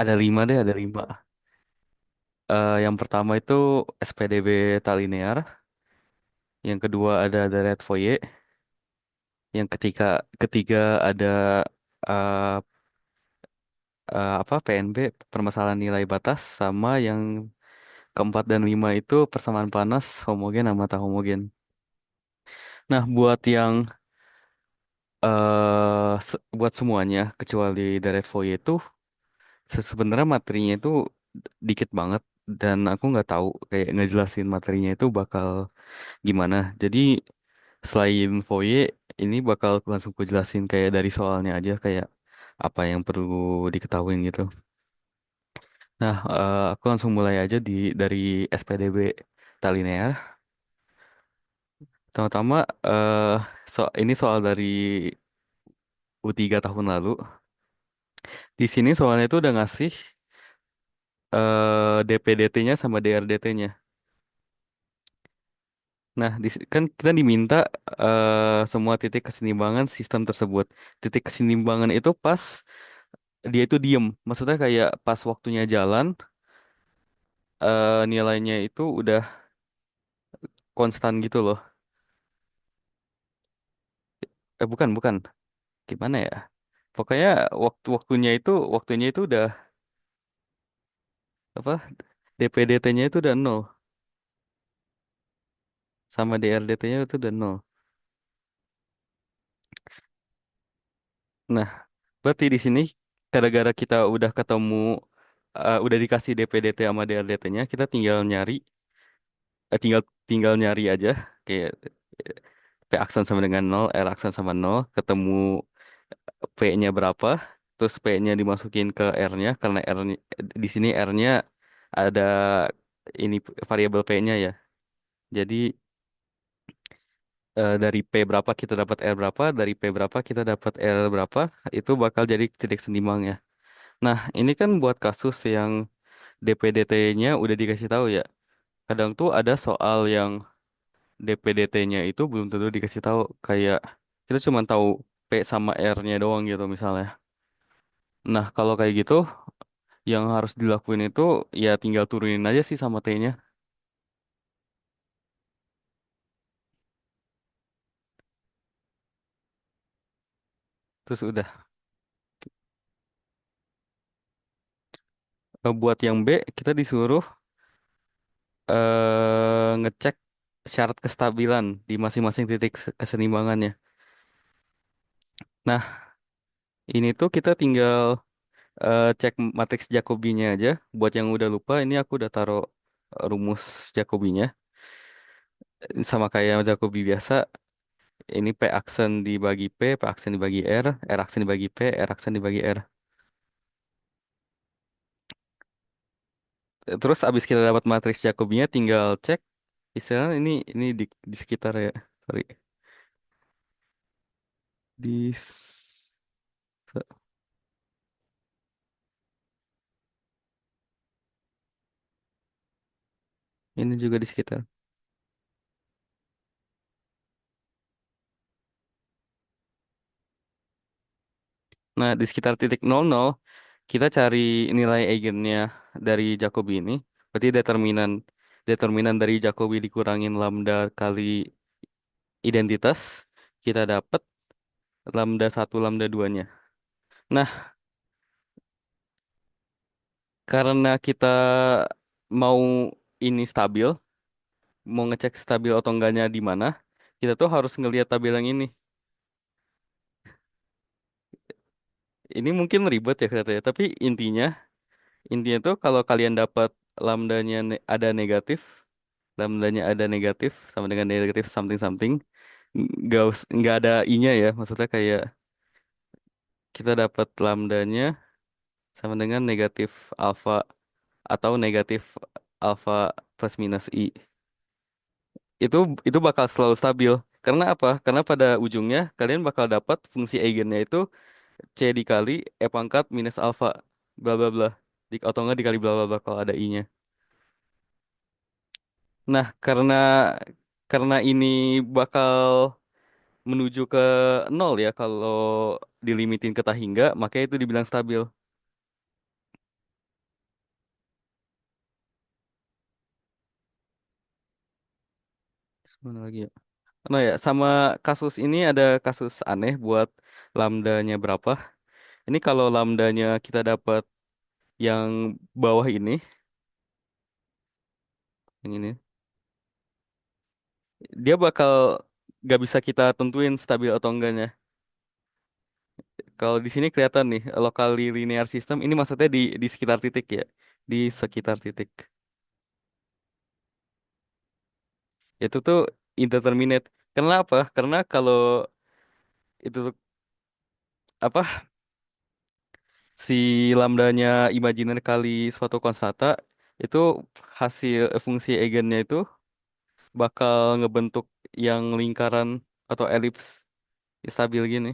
Ada lima deh, ada lima. Yang pertama itu SPDB tak linear. Yang kedua ada red foyer. Yang ketiga ada eh, apa PNB, permasalahan nilai batas, sama yang keempat dan lima itu persamaan panas homogen sama tak homogen. Nah, buat semuanya kecuali Deret Foyer itu sebenarnya materinya itu dikit banget dan aku nggak tahu kayak ngejelasin materinya itu bakal gimana. Jadi selain Foyer ini bakal langsung ku jelasin kayak dari soalnya aja kayak apa yang perlu diketahui gitu. Nah, aku langsung mulai aja dari SPDB tak linear. Pertama-tama ini soal dari U3 tahun lalu. Di sini soalnya itu udah ngasih DPDT-nya sama DRDT-nya. Nah, kan kita diminta semua titik keseimbangan sistem tersebut. Titik keseimbangan itu pas dia itu diem. Maksudnya kayak pas waktunya jalan, nilainya itu udah konstan gitu loh. Bukan, bukan. Gimana ya? Pokoknya waktunya itu udah apa? DPDT-nya itu udah nol sama DRDT-nya itu udah nol. Nah, berarti di sini gara-gara kita udah ketemu, udah dikasih DPDT sama DRDT-nya, kita tinggal tinggal nyari aja kayak P aksen sama dengan nol, R aksen sama nol, ketemu P-nya berapa, terus P-nya dimasukin ke R-nya karena di sini R-nya ada ini variabel P-nya ya. Jadi dari P berapa kita dapat R berapa, dari P berapa kita dapat R berapa, itu bakal jadi titik seimbangnya. Nah, ini kan buat kasus yang DPDT-nya udah dikasih tahu ya. Kadang tuh ada soal yang DPDT-nya itu belum tentu dikasih tahu. Kayak kita cuma tahu P sama R-nya doang gitu misalnya. Nah, kalau kayak gitu, yang harus dilakuin itu ya tinggal turunin aja sih sama T-nya. Terus udah. Buat yang B, kita disuruh ngecek syarat kestabilan di masing-masing titik keseimbangannya. Nah, ini tuh kita tinggal cek matriks Jacobi-nya aja. Buat yang udah lupa, ini aku udah taruh rumus Jacobi-nya. Sama kayak Jacobi biasa, ini P aksen dibagi P aksen dibagi R aksen dibagi P, R aksen dibagi R. Terus abis kita dapat matriks Jacobi-nya, tinggal cek. Misalnya ini di sekitar ya, sorry. Di s- ini juga di sekitar. Nah, di sekitar titik 00 kita cari nilai eigennya dari Jacobi ini. Berarti determinan determinan dari Jacobi dikurangin lambda kali identitas, kita dapat lambda satu lambda 2-nya. Nah, karena kita mau ini stabil, mau ngecek stabil atau enggaknya di mana, kita tuh harus ngelihat tabel yang ini. Ini mungkin ribet ya katanya, tapi intinya tuh kalau kalian dapat lambdanya ada negatif, lambdanya ada negatif sama dengan negatif something something, nggak ada i-nya ya, maksudnya kayak kita dapat lambdanya sama dengan negatif alfa atau negatif alfa plus minus i. Itu bakal selalu stabil. Karena apa? Karena pada ujungnya kalian bakal dapat fungsi eigennya itu C dikali E pangkat minus alfa bla bla bla. Atau enggak dikali bla bla bla kalau ada I-nya. Nah, karena ini bakal menuju ke nol ya kalau dilimitin ke tak hingga, makanya itu dibilang stabil. Mana lagi ya? Nah ya, sama kasus ini ada kasus aneh buat lambdanya berapa. Ini kalau lambdanya kita dapat yang bawah ini, yang ini, dia bakal gak bisa kita tentuin stabil atau enggaknya. Kalau di sini kelihatan nih, locally linear system, ini maksudnya di sekitar titik ya, di sekitar titik. Itu tuh indeterminate. Kenapa? Karena kalau itu tuh, apa, si lambdanya imajiner kali suatu konstanta, itu hasil fungsi eigennya itu bakal ngebentuk yang lingkaran atau elips stabil gini.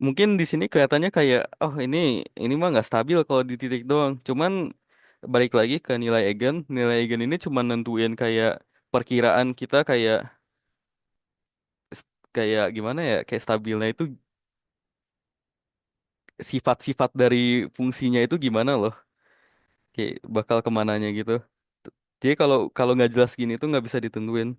Mungkin di sini kelihatannya kayak, oh ini mah nggak stabil kalau di titik doang. Cuman balik lagi ke nilai eigen, nilai eigen ini cuma nentuin kayak perkiraan kita kayak gimana ya, kayak stabilnya itu sifat-sifat dari fungsinya itu gimana loh, kayak bakal kemananya gitu. Jadi kalau kalau nggak jelas gini tuh nggak bisa ditentuin.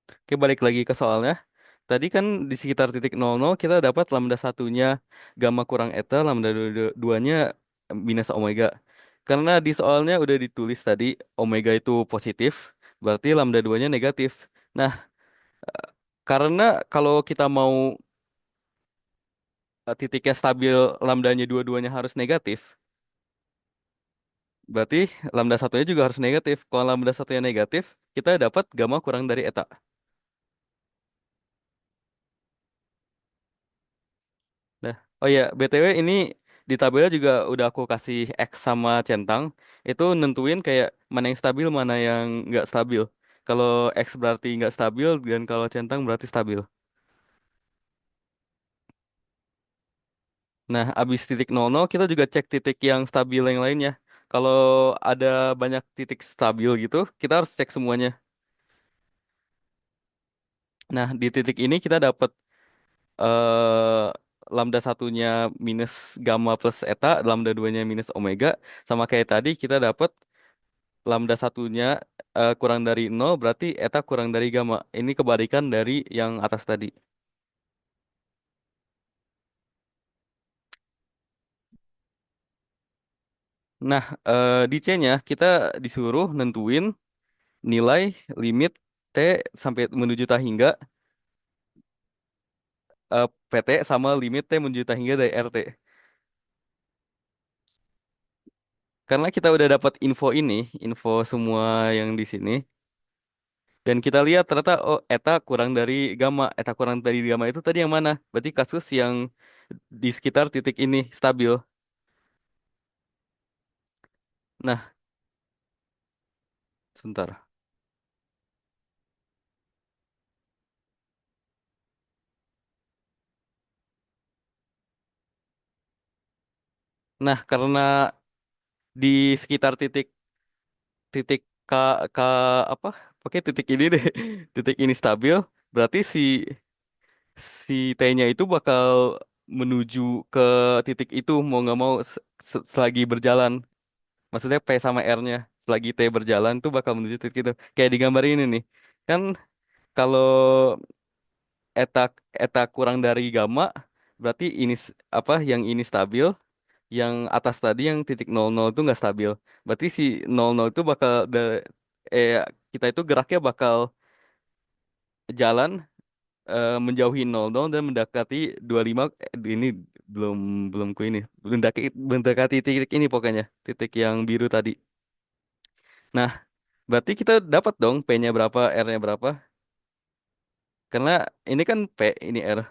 Oke, balik lagi ke soalnya. Tadi kan di sekitar titik 00 kita dapat lambda satunya gamma kurang eta, lambda duanya minus omega. Karena di soalnya udah ditulis tadi omega itu positif, berarti lambda duanya negatif. Nah, karena kalau kita mau titiknya stabil, lambdanya dua-duanya harus negatif, berarti lambda satunya juga harus negatif. Kalau lambda satunya negatif, kita dapat gamma kurang dari eta. Nah, oh ya, BTW ini di tabelnya juga udah aku kasih X sama centang. Itu nentuin kayak mana yang stabil, mana yang nggak stabil. Kalau X berarti nggak stabil, dan kalau centang berarti stabil. Nah, abis titik 00, kita juga cek titik yang stabil yang lainnya. Kalau ada banyak titik stabil gitu, kita harus cek semuanya. Nah, di titik ini kita dapat eh lambda satunya minus gamma plus eta, lambda duanya minus omega. Sama kayak tadi, kita dapat lambda satunya kurang dari nol, berarti eta kurang dari gamma. Ini kebalikan dari yang atas tadi. Nah, di C-nya kita disuruh nentuin nilai limit T sampai menuju ta hingga PT sama limit T menuju ta hingga dari RT. Karena kita udah dapat info ini, info semua yang di sini, dan kita lihat ternyata oh eta kurang dari gamma, eta kurang dari gamma itu tadi yang mana? Berarti kasus yang di sekitar titik ini stabil. Nah, sebentar. Nah, karena di sekitar titik titik K K apa? Pakai titik ini deh. Titik ini stabil, berarti si T-nya itu bakal menuju ke titik itu mau nggak mau selagi berjalan. Maksudnya P sama R-nya selagi T berjalan tuh bakal menuju titik itu. Kayak di gambar ini nih. Kan kalau eta eta kurang dari gamma, berarti ini apa yang ini stabil, yang atas tadi yang titik 00 itu nggak stabil. Berarti si 00 itu bakal eh kita itu geraknya bakal jalan menjauhi 00 dan mendekati 25 ini belum belum ku ini mendekati titik ini pokoknya titik yang biru tadi. Nah, berarti kita dapat dong P-nya berapa, R-nya berapa? Karena ini kan P, ini R.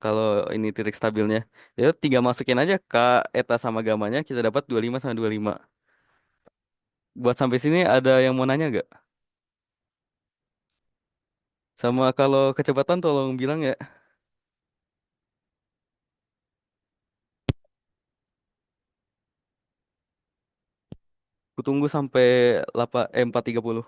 Kalau ini titik stabilnya, ya tinggal masukin aja K, eta sama gamanya kita dapat 25 sama 25. Buat sampai sini ada yang mau nanya gak? Sama kalau kecepatan tolong bilang ya. Kutunggu sampai 4.30.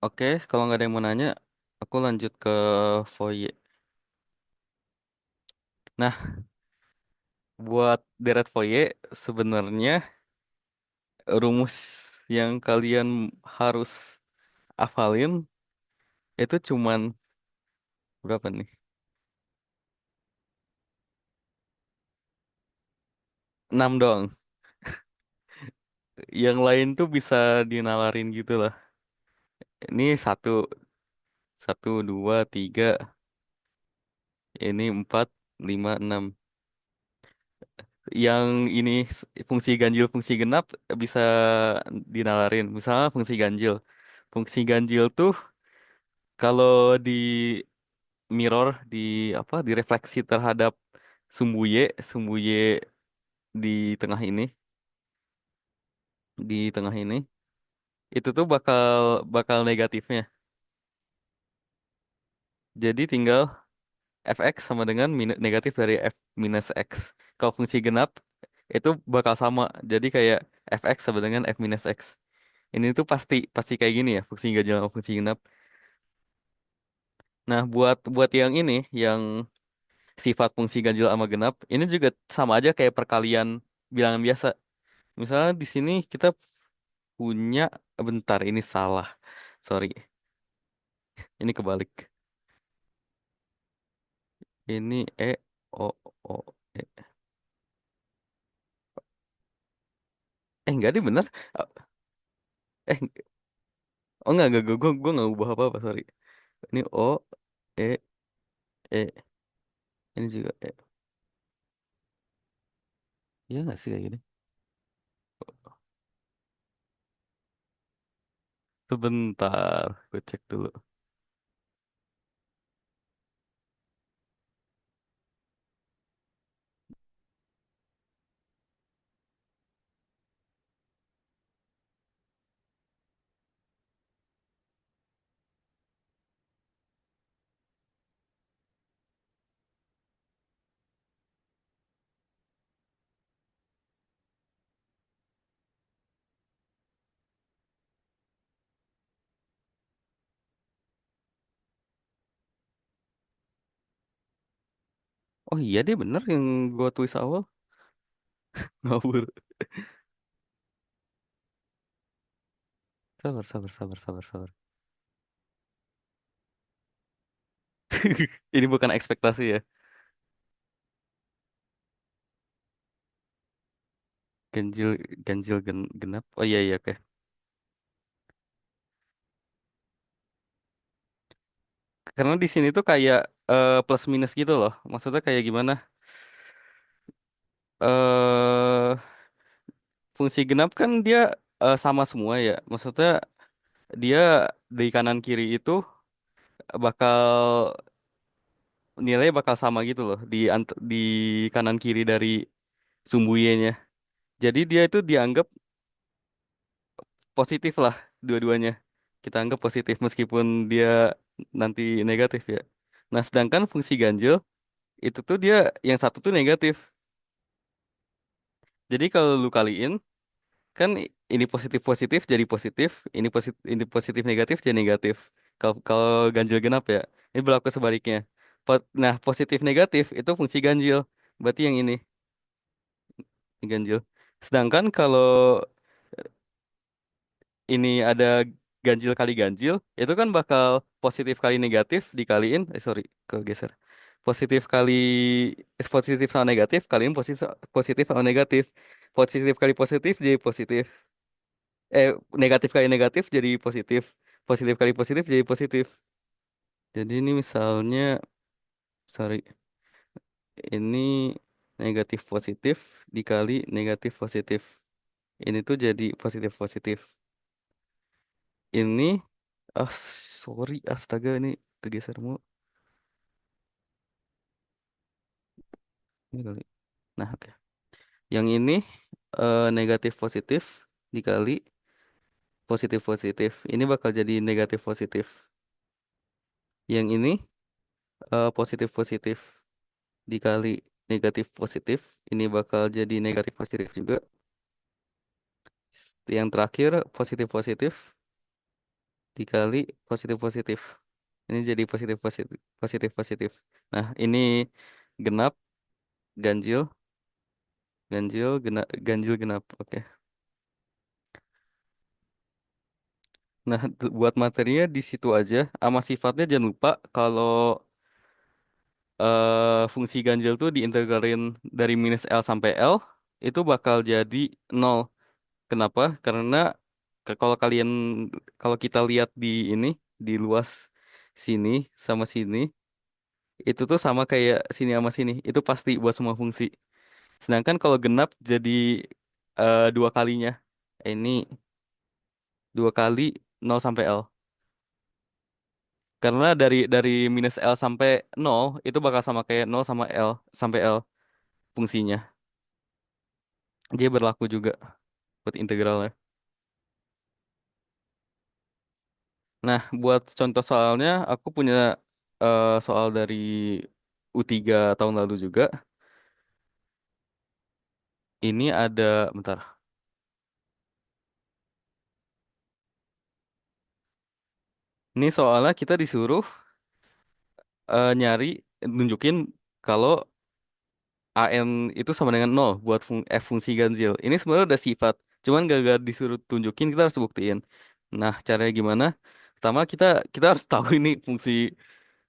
Oke, kalau nggak ada yang mau nanya, aku lanjut ke Foye. Nah, buat deret Foye, sebenarnya rumus yang kalian harus hafalin itu cuman berapa nih? 6 doang. Yang lain tuh bisa dinalarin gitu lah. Ini satu, satu, dua, tiga, ini empat, lima, enam. Yang ini fungsi ganjil, fungsi genap bisa dinalarin. Misalnya fungsi ganjil. Fungsi ganjil tuh kalau di mirror, di apa, direfleksi terhadap sumbu Y, sumbu Y di tengah ini, di tengah ini, itu tuh bakal bakal negatifnya. Jadi tinggal fx sama dengan negatif dari f minus x. Kalau fungsi genap itu bakal sama. Jadi kayak fx sama dengan f minus x. Ini tuh pasti pasti kayak gini ya fungsi ganjil sama fungsi genap. Nah, buat buat yang ini, yang sifat fungsi ganjil sama genap, ini juga sama aja kayak perkalian bilangan biasa. Misalnya di sini kita punya, bentar ini salah. Sorry, ini kebalik. Ini o o e. Enggak deh bener. Eh oh enggak gue nggak ubah apa-apa, sorry. Ini o e e, ini juga e. Iya nggak sih kayak gini? Sebentar, gue cek dulu. Oh iya deh bener yang gue tulis awal. Ngawur. Sabar, sabar, sabar, sabar, sabar. Ini bukan ekspektasi ya. Ganjil, ganjil genap. Oh iya iya, oke. Karena di sini tuh kayak plus minus gitu loh. Maksudnya kayak gimana? Eh fungsi genap kan dia sama semua ya. Maksudnya dia di kanan kiri itu bakal nilainya bakal sama gitu loh di di kanan kiri dari sumbu Y-nya. Jadi dia itu dianggap positif lah dua-duanya. Kita anggap positif meskipun dia nanti negatif ya. Nah, sedangkan fungsi ganjil itu tuh dia yang satu tuh negatif. Jadi kalau lu kaliin kan ini positif positif jadi positif, ini positif negatif jadi negatif. Kalau kalau ganjil genap ya, ini berlaku sebaliknya. Nah, positif negatif itu fungsi ganjil. Berarti yang ini ganjil. Sedangkan kalau ini ada ganjil kali ganjil, itu kan bakal positif kali negatif dikaliin, sorry, kegeser. Positif kali positif sama negatif kaliin positif positif sama negatif. Positif kali positif jadi positif. Negatif kali negatif jadi positif. Positif kali positif jadi positif. Jadi ini misalnya, sorry, ini negatif positif dikali negatif positif. Ini tuh jadi positif positif. Ini, ah sorry, astaga ini kegeser mulu. Ini kali. Nah, oke. Yang ini negatif positif dikali positif positif. Ini bakal jadi negatif positif. Yang ini positif positif dikali negatif positif. Ini bakal jadi negatif positif juga. Yang terakhir positif positif Dikali positif positif. Ini jadi positif positif positif positif. Nah, ini genap, ganjil, ganjil, genap, ganjil genap. Oke. Nah, buat materinya di situ aja. Sama sifatnya jangan lupa kalau fungsi ganjil tuh diintegralin dari minus L sampai L itu bakal jadi nol. Kenapa? Karena kalau kalian kalau kita lihat di ini di luas sini sama sini itu tuh sama kayak sini sama sini. Itu pasti buat semua fungsi. Sedangkan kalau genap jadi dua kalinya. Ini dua kali nol sampai L. Karena dari minus L sampai nol itu bakal sama kayak nol sama L sampai L fungsinya. Dia berlaku juga buat integralnya. Nah, buat contoh soalnya aku punya soal dari U3 tahun lalu juga. Ini ada bentar. Ini soalnya kita disuruh nyari nunjukin kalau AN itu sama dengan nol buat F fungsi ganjil. Ini sebenarnya udah sifat. Cuman gak disuruh tunjukin, kita harus buktiin. Nah, caranya gimana? Pertama kita harus tahu ini fungsi,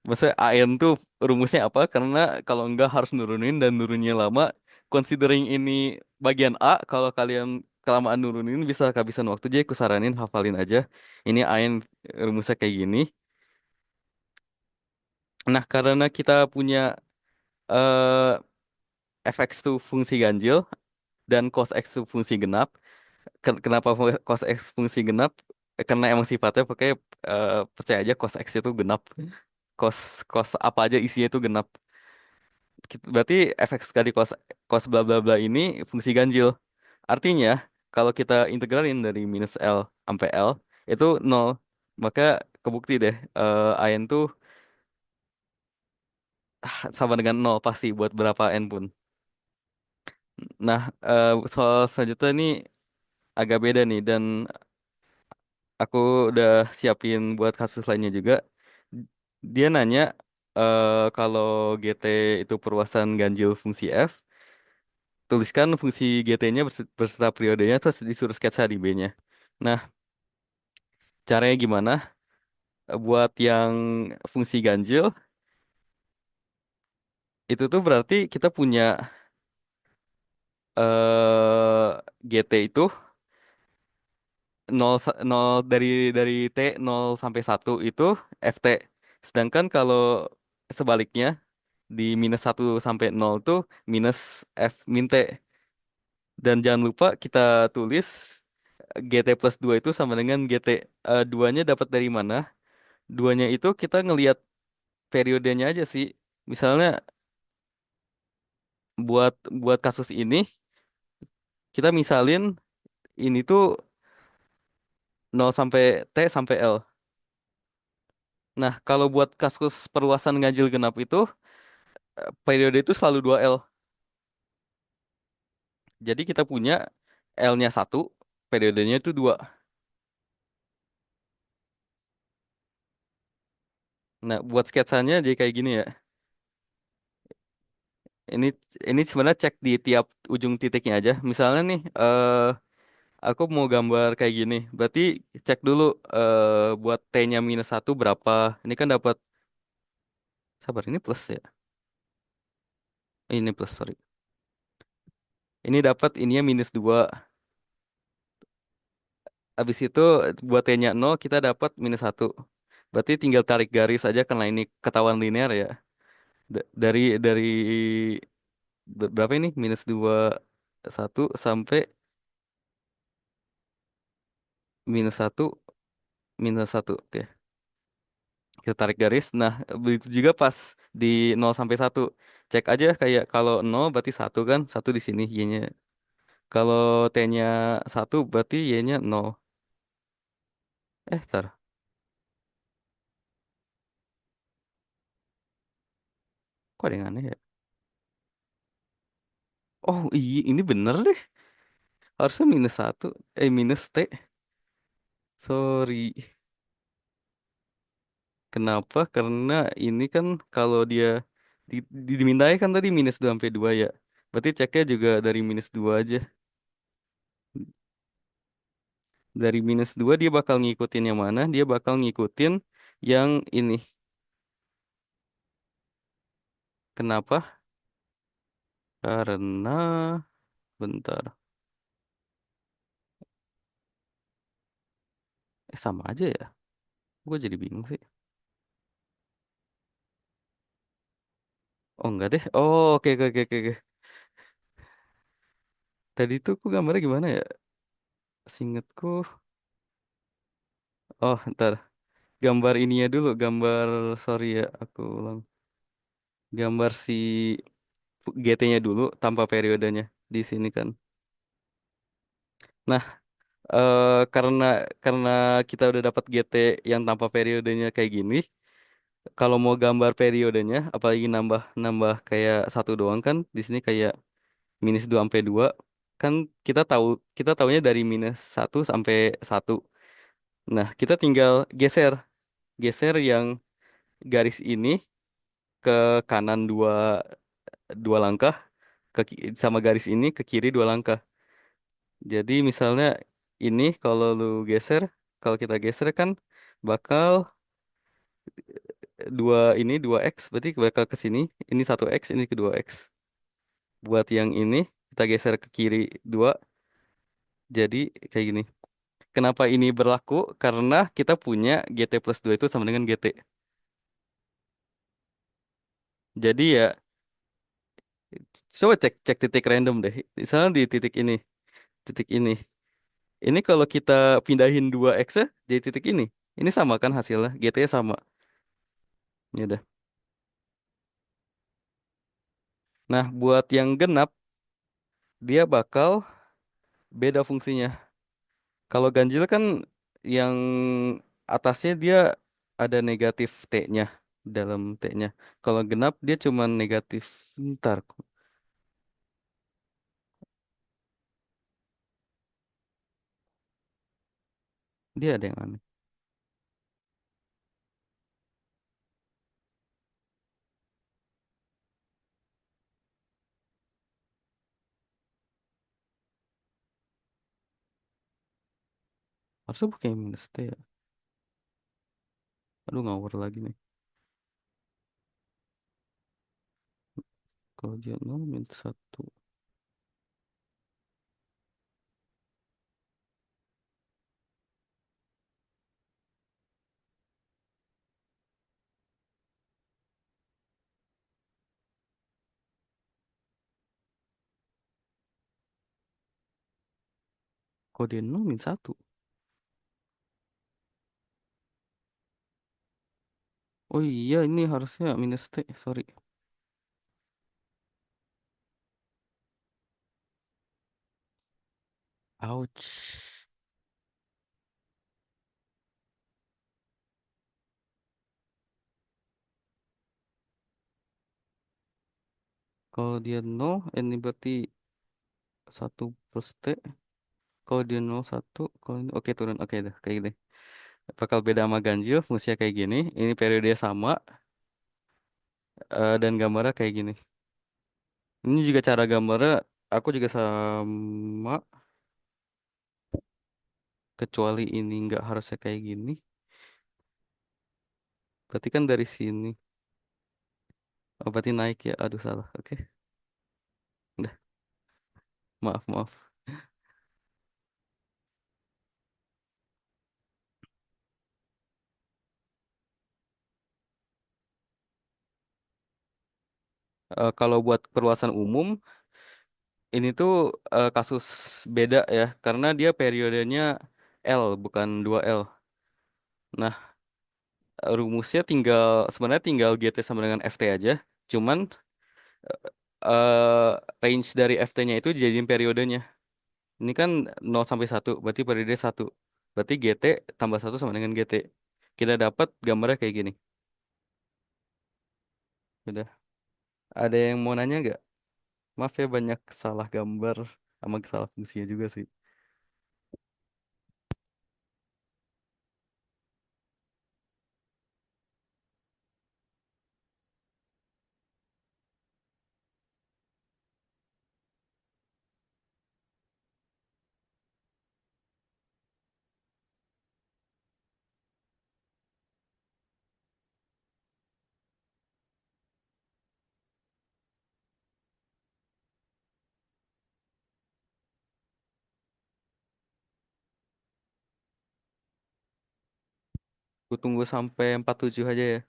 maksudnya AN tuh rumusnya apa? Karena kalau enggak harus nurunin dan nurunnya lama. Considering ini bagian A, kalau kalian kelamaan nurunin bisa kehabisan waktu. Jadi aku saranin hafalin aja. Ini AN rumusnya kayak gini. Nah, karena kita punya eh fx tuh fungsi ganjil dan cos x tuh fungsi genap. Kenapa cos X fungsi genap? Karena emang sifatnya pakai percaya aja cos X itu genap. Cos cos apa aja isinya itu genap. Berarti fx kali cos cos bla bla bla ini fungsi ganjil. Artinya kalau kita integralin dari minus L sampai L itu nol. Maka kebukti deh AN tuh sama dengan nol pasti buat berapa N pun. Nah, soal selanjutnya ini agak beda nih dan aku udah siapin buat kasus lainnya juga. Dia nanya kalau GT itu perluasan ganjil fungsi F, tuliskan fungsi GT-nya beserta periodenya terus disuruh sketsa di B-nya. Nah, caranya gimana? Buat yang fungsi ganjil itu tuh berarti kita punya GT itu nol dari T 0 sampai 1 itu FT. Sedangkan kalau sebaliknya di minus 1 sampai 0 tuh minus F min T. Dan jangan lupa kita tulis GT plus 2 itu sama dengan GT. Duanya dapat dari mana? Duanya itu kita ngelihat periodenya aja sih. Misalnya buat buat kasus ini, kita misalin ini tuh 0 sampai T sampai L. Nah, kalau buat kasus perluasan ganjil genap itu, periode itu selalu 2L. Jadi kita punya L-nya 1, periodenya itu 2. Nah, buat sketsanya jadi kayak gini ya. Ini ini sebenarnya cek di tiap ujung titiknya aja. Misalnya nih, aku mau gambar kayak gini. Berarti cek dulu buat T-nya minus 1 berapa. Ini kan dapat, sabar ini plus ya. Ini plus, sorry. Ini dapat ininya -2. Habis itu buat T-nya 0 kita dapat -1. Berarti tinggal tarik garis aja karena ini ketahuan linear ya. Dari berapa ini? -2 1 sampai -1 -1. Oke. Kita tarik garis. Nah, begitu juga pas di 0 sampai 1. Cek aja kayak kalau 0 berarti 1 kan. 1 di sini Y-nya. Kalau T-nya 1 berarti Y-nya 0. Tar. Kok ada yang aneh ya? Oh iya, ini bener deh. Harusnya -1. Minus T. Sorry. Kenapa? Karena ini kan kalau dia dimintai kan tadi -2 sampai 2 ya. Berarti ceknya juga dari -2 aja. Dari -2 dia bakal ngikutin yang mana? Dia bakal ngikutin yang ini. Kenapa? Karena bentar. Sama aja ya. Gue jadi bingung sih. Oh enggak deh. Oh oke oke oke oke. Oke. Tadi tuh aku gambarnya gimana ya? Seingetku. Oh ntar. Gambar ininya dulu. Gambar sorry ya. Aku ulang. Gambar si GT-nya dulu tanpa periodenya di sini kan. Nah, karena karena kita udah dapat GT yang tanpa periodenya kayak gini, kalau mau gambar periodenya, apalagi nambah nambah kayak satu doang kan, di sini kayak -2 sampai 2 kan kita taunya dari -1 sampai 1. Nah, kita tinggal geser geser yang garis ini ke kanan dua langkah, sama garis ini ke kiri 2 langkah. Jadi misalnya ini kalau lu geser, kalau kita geser kan bakal 2 X, berarti bakal ke sini. Ini 1 X, ini kedua X. Buat yang ini kita geser ke kiri 2, jadi kayak gini. Kenapa ini berlaku? Karena kita punya GT+2 itu sama dengan GT. Jadi ya coba cek cek titik random deh. Misalnya di titik ini. Ini kalau kita pindahin 2 X ya jadi titik ini. Ini sama kan hasilnya, GT-nya sama. Ya udah. Nah, buat yang genap, dia bakal beda fungsinya. Kalau ganjil kan yang atasnya dia ada negatif T-nya dalam T-nya. Kalau genap dia cuma negatif. Ntar, dia ada yang aneh. Harusnya bukan minus T ya. Aduh ngawur lagi nih. Kalau dia 0 -1. Kalau dia 0 -1. Oh iya ini harusnya minus T. Sorry. Ouch. Kalau dia 0, ini berarti 1 plus T. Kalau dia 0 1, kalau oke turun. Oke dah, kayak gini. Bakal beda sama ganjil, fungsinya kayak gini. Ini periode sama, dan gambarnya kayak gini. Ini juga cara gambarnya, aku juga sama, kecuali ini nggak harusnya kayak gini. Berarti kan dari sini. Oh, berarti naik ya. Aduh salah. Oke, udah. Maaf maaf. Kalau buat perluasan umum, ini tuh kasus beda ya, karena dia periodenya L bukan 2L. Nah, rumusnya sebenarnya tinggal GT sama dengan FT aja. Cuman range dari FT-nya itu dijadiin periodenya. Ini kan 0 sampai 1, berarti periode 1. Berarti GT tambah 1 sama dengan GT. Kita dapat gambarnya kayak gini. Udah. Ada yang mau nanya nggak? Maaf ya banyak salah gambar sama salah fungsinya juga sih. Aku tunggu sampai 47 aja ya.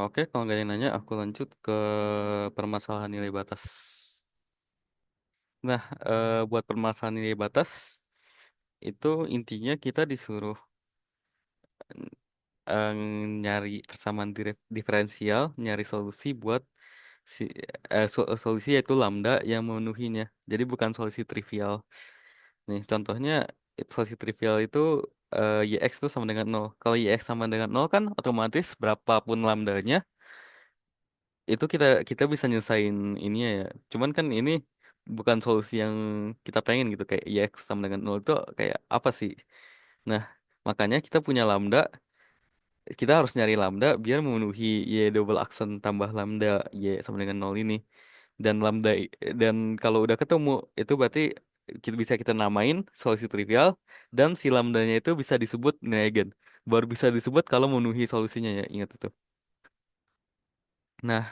Oke, kalau nggak ada yang nanya, aku lanjut ke permasalahan nilai batas. Nah, buat permasalahan nilai batas, itu intinya kita disuruh eh, nyari persamaan diferensial, nyari solusi buat si solusi yaitu lambda yang memenuhinya. Jadi bukan solusi trivial. Nih, contohnya solusi trivial itu YX itu sama dengan nol. Kalau YX sama dengan nol kan otomatis berapapun lambdanya itu kita kita bisa nyelesain ini ya. Cuman kan ini bukan solusi yang kita pengen gitu kayak YX sama dengan nol itu kayak apa sih? Nah, makanya kita punya lambda, kita harus nyari lambda biar memenuhi Y double aksen tambah lambda Y sama dengan nol ini. Dan dan kalau udah ketemu itu berarti kita namain solusi trivial dan si lambdanya itu bisa disebut nilai eigen. Baru bisa disebut kalau memenuhi solusinya ya, ingat itu. Nah,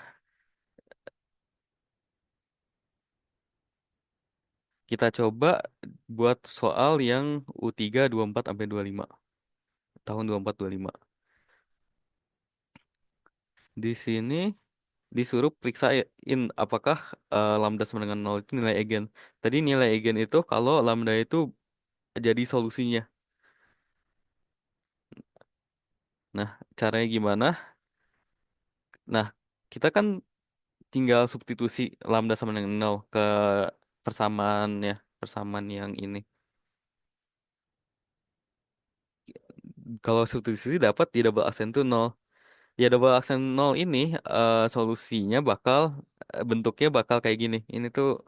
kita coba buat soal yang U3 24 sampai 25. Tahun 24 25. Di sini disuruh periksain apakah lambda sama dengan nol itu nilai eigen. Tadi nilai eigen itu kalau lambda itu jadi solusinya. Nah, caranya gimana? Nah, kita kan tinggal substitusi lambda sama dengan nol ke persamaan ya, persamaan yang ini. Kalau substitusi dapat di double aksen itu nol. Ya double aksen nol ini solusinya bentuknya bakal kayak gini. Ini tuh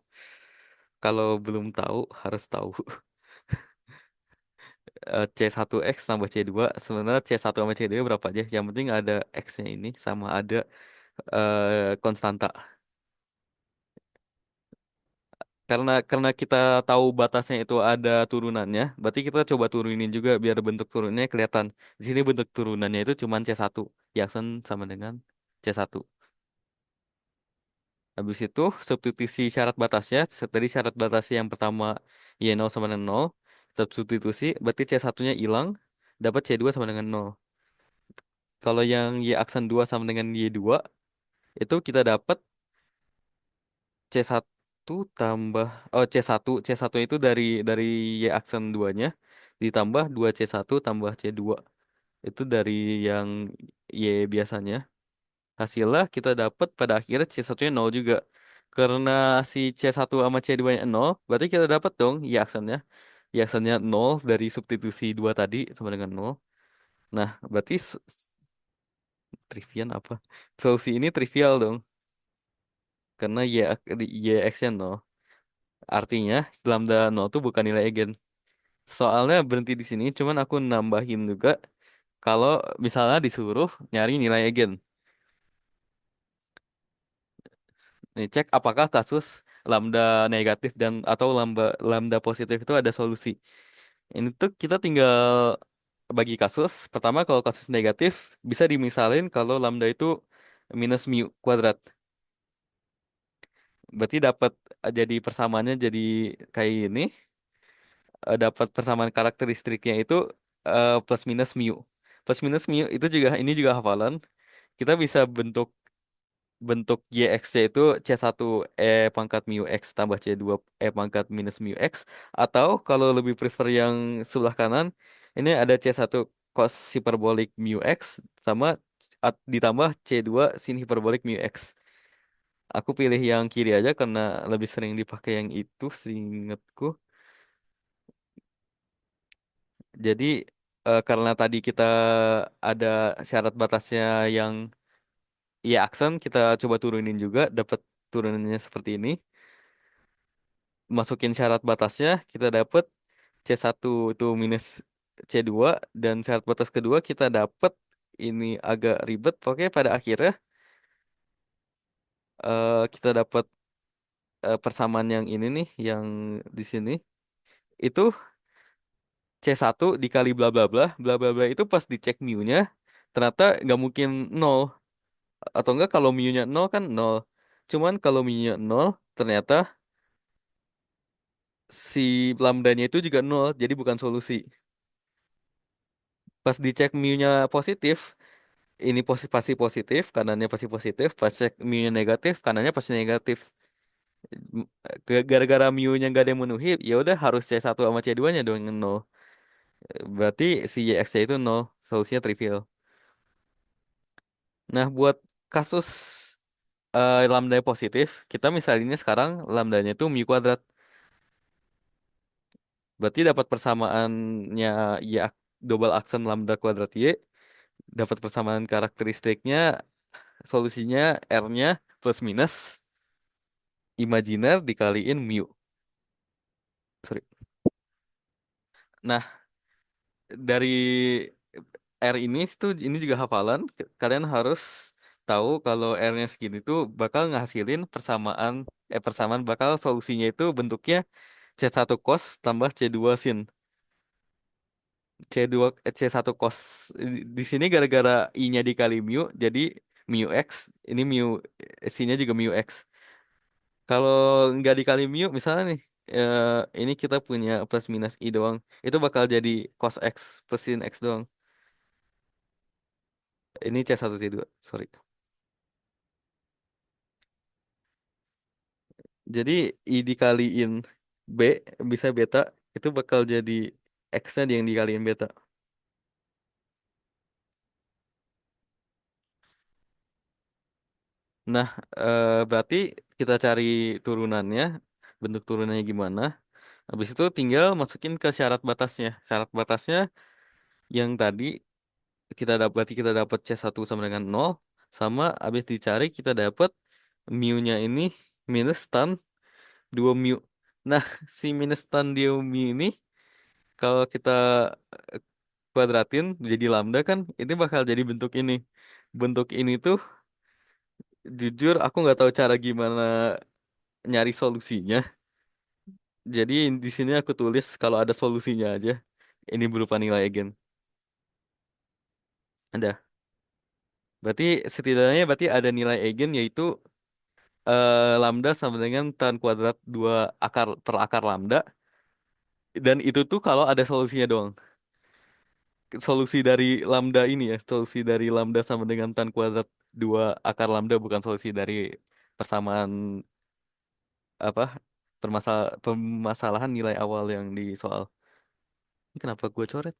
kalau belum tahu harus tahu. C1X tambah C2 sebenarnya C1 sama C2 berapa aja? Yang penting ada X-nya ini sama ada konstanta. Karena kita tahu batasnya itu ada turunannya, berarti kita coba turunin juga biar bentuk turunannya kelihatan. Di sini bentuk turunannya itu cuma C1, Yaksen sama dengan C1. Habis itu substitusi syarat batasnya, tadi syarat batasnya yang pertama Y0 sama dengan nol, substitusi berarti C1-nya hilang, dapat C2 sama dengan nol. Kalau yang Y aksen 2 sama dengan Y2, itu kita dapat C1 tambah C1 itu dari Y aksen 2-nya ditambah 2C1 tambah C2. Itu dari yang Y biasanya. Hasilnya kita dapat pada akhirnya C1-nya nol juga. Karena si C1 sama C2-nya nol, berarti kita dapat dong Y aksennya. Y aksennya nol dari substitusi 2 tadi sama dengan nol. Nah, berarti trivial apa? Solusi ini trivial dong. Karena Y X-nya nol. Artinya lambda nol itu bukan nilai eigen. Soalnya berhenti di sini, cuman aku nambahin juga kalau misalnya disuruh nyari nilai eigen. Nih, cek apakah kasus lambda negatif dan atau lambda lambda positif itu ada solusi. Ini tuh kita tinggal bagi kasus. Pertama kalau kasus negatif bisa dimisalin kalau lambda itu minus mu kuadrat. Berarti dapat jadi persamaannya jadi kayak ini, dapat persamaan karakteristiknya itu plus minus mu. Plus minus mu itu juga ini juga hafalan. Kita bisa bentuk bentuk YX-nya itu C1 E pangkat mu X tambah C2 E pangkat minus mu X. Atau kalau lebih prefer yang sebelah kanan, ini ada C1 cos hiperbolik mu X sama ditambah C2 sin hiperbolik mu X. Aku pilih yang kiri aja karena lebih sering dipakai yang itu seingatku. Jadi karena tadi kita ada syarat batasnya yang Y aksen, kita coba turunin juga, dapat turunannya seperti ini. Masukin syarat batasnya, kita dapat C1 itu minus C2 dan syarat batas kedua kita dapat ini agak ribet. Pokoknya pada akhirnya kita dapat persamaan yang ini nih, yang di sini itu C1 dikali bla bla bla bla bla bla itu pas dicek mu-nya ternyata nggak mungkin nol, atau enggak kalau mu-nya nol kan nol. Cuman kalau mu-nya nol ternyata si lambdanya itu juga nol, jadi bukan solusi. Pas dicek mu-nya positif, ini pasti positif, kanannya pasti positif. Pas cek mu-nya negatif, kanannya pasti negatif. Gara-gara mu-nya nggak ada yang memenuhi, ya udah harus C1 sama C2-nya dong yang nol. Berarti si YX-nya itu nol, solusinya trivial. Nah, buat kasus lambda positif, kita misalnya sekarang lambdanya itu mu kuadrat. Berarti dapat persamaannya Y double aksen lambda kuadrat Y, dapat persamaan karakteristiknya, solusinya R-nya plus minus imajiner dikaliin mu. Sorry. Nah, dari R ini juga hafalan. Kalian harus tahu kalau R-nya segini tuh bakal ngasilin persamaan bakal solusinya itu bentuknya C1 cos tambah C2 sin. C2 C1 cos di sini gara-gara I-nya dikali mu jadi mu x, ini mu sin-nya juga mu x. Kalau nggak dikali mu misalnya nih, eh, ini kita punya plus minus I doang, itu bakal jadi cos x plus sin x doang. Ini C1 C2, sorry. Jadi I dikaliin B bisa beta, itu bakal jadi X-nya yang dikaliin beta. Nah, berarti kita cari turunannya, bentuk turunannya gimana. Habis itu tinggal masukin ke syarat batasnya. Syarat batasnya yang tadi berarti kita dapat C1 sama dengan nol, sama habis dicari kita dapat mu-nya ini minus tan 2 mu. Nah, si minus tan 2 mu ini kalau kita eh, kuadratin jadi lambda kan ini bakal jadi bentuk ini. Bentuk ini tuh jujur aku nggak tahu cara gimana nyari solusinya. Jadi di sini aku tulis kalau ada solusinya aja. Ini berupa nilai eigen. Ada. Berarti setidaknya berarti ada nilai eigen yaitu lambda sama dengan tan kuadrat 2 akar per akar lambda. Dan itu tuh kalau ada solusinya doang. Solusi dari lambda ini ya, solusi dari lambda sama dengan tan kuadrat 2 akar lambda, bukan solusi dari persamaan apa permasalahan nilai awal yang di soal. Ini kenapa gue coret?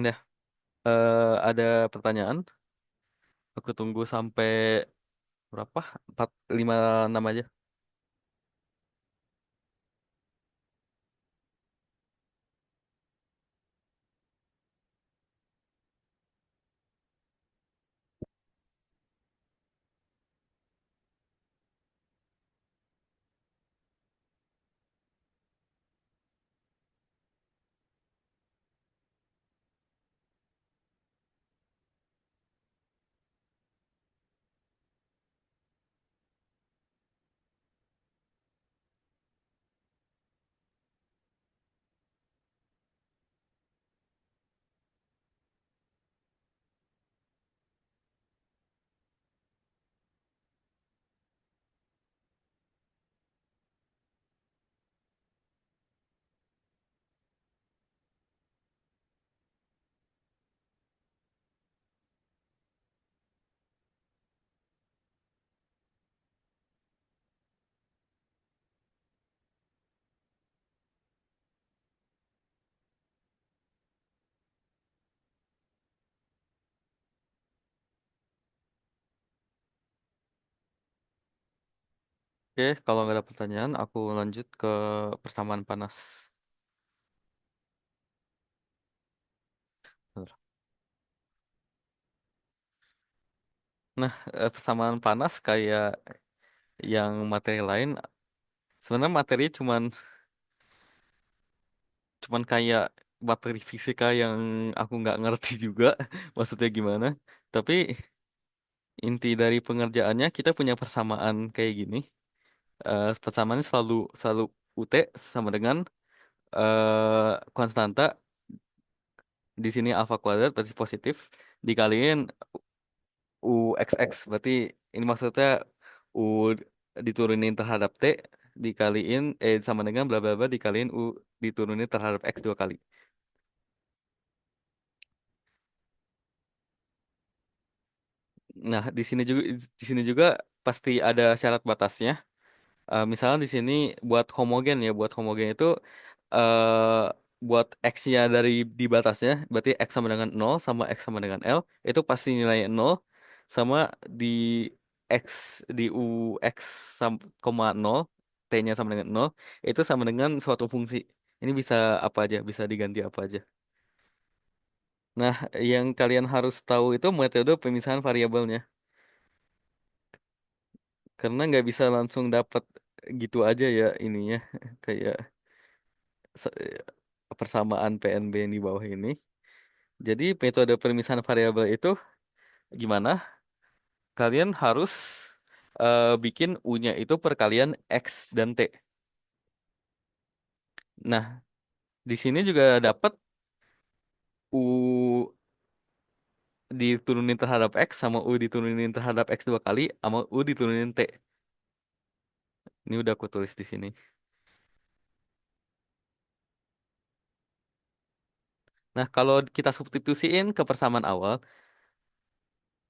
Nah, ada pertanyaan. Aku tunggu sampai berapa? 4, 5, 6 aja. Oke, kalau nggak ada pertanyaan, aku lanjut ke persamaan panas. Nah, persamaan panas kayak yang materi lain, sebenarnya materi cuman cuman kayak materi fisika yang aku nggak ngerti juga maksudnya gimana. Tapi inti dari pengerjaannya kita punya persamaan kayak gini. Persamaannya selalu selalu UT sama dengan konstanta di sini alfa kuadrat berarti positif dikaliin UXX berarti ini maksudnya U diturunin terhadap T dikaliin sama dengan bla bla bla dikaliin U diturunin terhadap X dua kali. Nah, di sini juga pasti ada syarat batasnya. Misalnya di sini buat homogen itu eh buat X-nya dari di batasnya, berarti X sama dengan nol sama X sama dengan L, itu pasti nilainya nol sama di X di U X koma nol T-nya sama dengan nol itu sama dengan suatu fungsi. Ini bisa apa aja, bisa diganti apa aja. Nah, yang kalian harus tahu itu metode pemisahan variabelnya. Karena nggak bisa langsung dapat gitu aja ya ininya kayak se- persamaan PNB yang di bawah ini. Jadi metode permisahan variabel itu gimana? Kalian harus bikin U-nya itu perkalian X dan T. Nah, di sini juga dapat U diturunin terhadap X sama U diturunin terhadap X dua kali sama U diturunin T. Ini udah aku tulis di sini. Nah, kalau kita substitusiin ke persamaan awal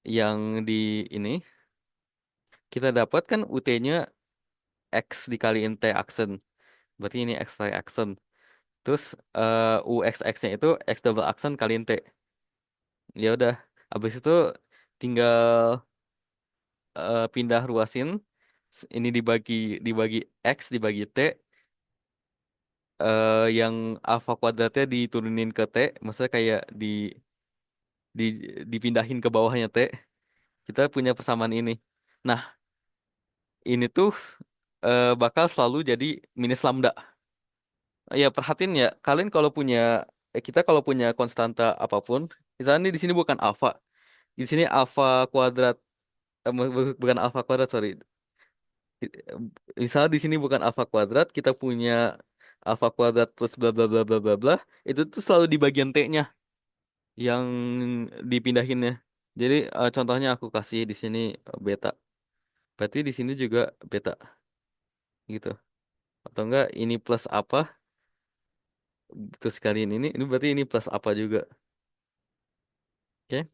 yang di ini, kita dapatkan UT-nya X dikaliin T aksen. Berarti ini X Y aksen. Terus UXX-nya itu X double aksen kaliin T. Ya udah. Habis itu tinggal pindah ruasin. Ini dibagi dibagi X dibagi T. Yang alfa kuadratnya diturunin ke T. Maksudnya kayak di dipindahin ke bawahnya T. Kita punya persamaan ini. Nah, ini tuh bakal selalu jadi minus lambda. Ya, perhatiin ya, kalian kalau punya kita kalau punya konstanta apapun, misalnya ini di sini bukan alfa, di sini alfa kuadrat, bukan alfa kuadrat, sorry. Misalnya di sini bukan alfa kuadrat, kita punya alfa kuadrat plus bla bla bla bla bla bla, itu tuh selalu di bagian T-nya yang dipindahinnya. Jadi contohnya aku kasih di sini beta, berarti di sini juga beta gitu. Atau enggak ini plus apa, terus kalian ini berarti ini plus apa juga. Oke.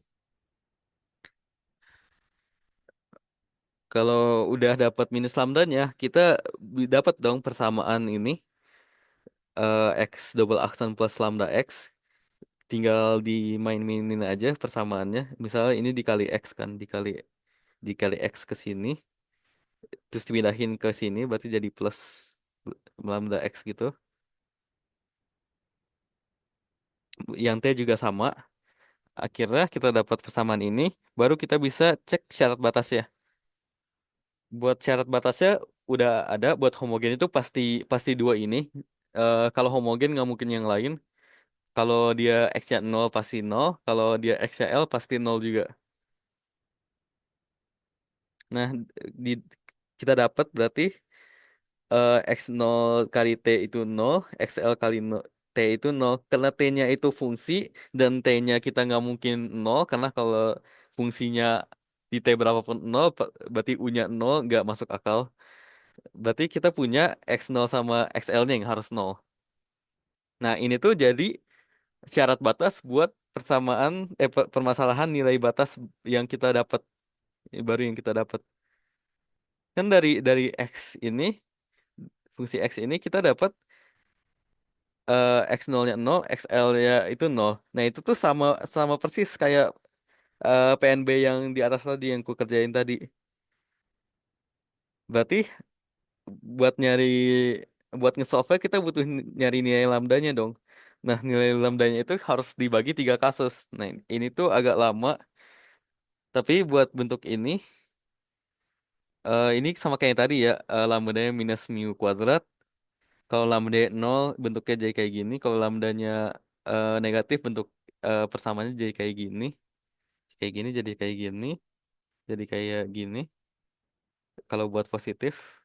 Kalau udah dapat minus lambdanya, kita dapat dong persamaan ini X double aksen plus lambda X. Tinggal dimain-mainin aja persamaannya. Misalnya ini dikali X kan, dikali X ke sini, terus dipindahin ke sini, berarti jadi plus lambda X gitu. Yang T juga sama. Akhirnya kita dapat persamaan ini, baru kita bisa cek syarat batasnya. Buat syarat batasnya udah ada, buat homogen itu pasti pasti dua ini. Kalau homogen nggak mungkin yang lain. Kalau dia X-nya 0 pasti nol. Kalau dia X-nya L pasti nol juga. Nah, di, kita dapat berarti X0 kali T itu nol, XL kali T itu nol. Karena T-nya itu fungsi dan T-nya kita nggak mungkin nol. Karena kalau fungsinya di T berapapun nol, berarti U-nya nol nggak masuk akal. Berarti kita punya X0 sama XL-nya yang harus nol. Nah, ini tuh jadi syarat batas buat permasalahan nilai batas yang kita dapat baru yang kita dapat kan dari X ini fungsi X ini kita dapat X 0-nya 0 XL-nya itu nol. Nah itu tuh sama sama persis kayak PNB yang di atas tadi yang ku kerjain tadi. Berarti buat nyari buat nge-solve kita butuh nyari nilai lambdanya dong. Nah, nilai lambdanya itu harus dibagi 3 kasus. Nah, ini tuh agak lama, tapi buat bentuk ini ini sama kayak yang tadi ya, lambdanya minus mu kuadrat. Kalau lambda 0 bentuknya jadi kayak gini, kalau lambdanya negatif bentuk persamaannya jadi kayak gini. Kayak gini jadi kayak gini, jadi kayak gini. Kalau buat positif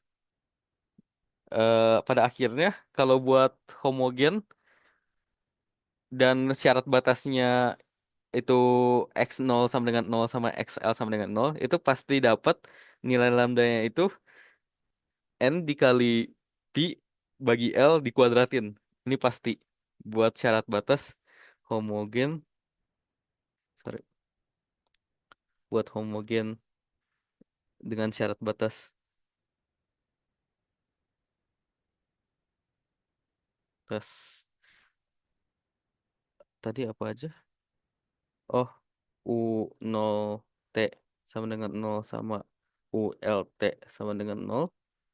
pada akhirnya kalau buat homogen dan syarat batasnya itu x0 sama dengan 0 sama xl sama dengan 0 itu pasti dapat nilai lambdanya itu n dikali pi bagi l dikuadratin. Ini pasti buat syarat batas homogen, sorry, buat homogen dengan syarat batas tes tadi apa aja? Oh, U0T sama dengan 0 sama ULT sama dengan 0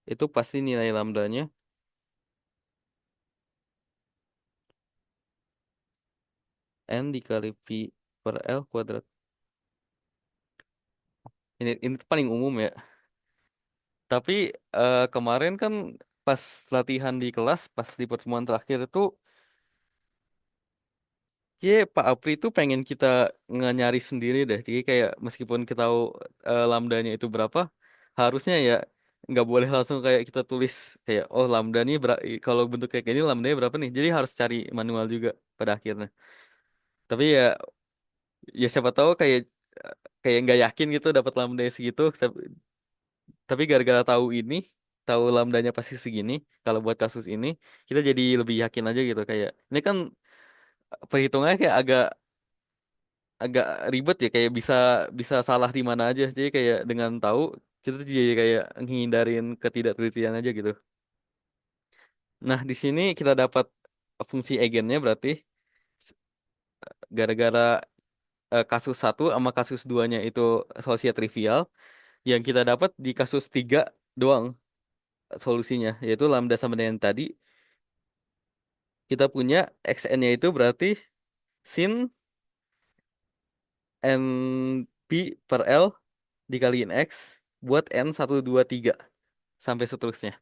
itu pasti nilai lambdanya n dikali pi per L kuadrat. Ini tuh paling umum ya. Tapi kemarin kan pas latihan di kelas, pas di pertemuan terakhir itu, ya Pak Apri itu pengen kita nyari sendiri deh. Jadi kayak meskipun kita tahu lambdanya itu berapa, harusnya ya nggak boleh langsung kayak kita tulis kayak oh lambda nih kalau bentuk kayak gini lambdanya berapa nih. Jadi harus cari manual juga pada akhirnya. Tapi ya siapa tahu kayak nggak yakin gitu dapat lambda segitu. Tapi gara-gara tahu ini, tahu lambdanya pasti segini. Kalau buat kasus ini, kita jadi lebih yakin aja gitu kayak ini kan perhitungannya kayak agak agak ribet ya kayak bisa bisa salah di mana aja. Jadi kayak dengan tahu kita tuh jadi kayak menghindarin ketidaktelitian aja gitu. Nah, di sini kita dapat fungsi eigennya berarti gara-gara kasus satu sama kasus duanya itu solusinya trivial, yang kita dapat di kasus 3 doang solusinya, yaitu lambda sama dengan tadi. Kita punya xn-nya itu berarti sin n pi per L dikaliin x buat n 1, 2, 3 sampai seterusnya.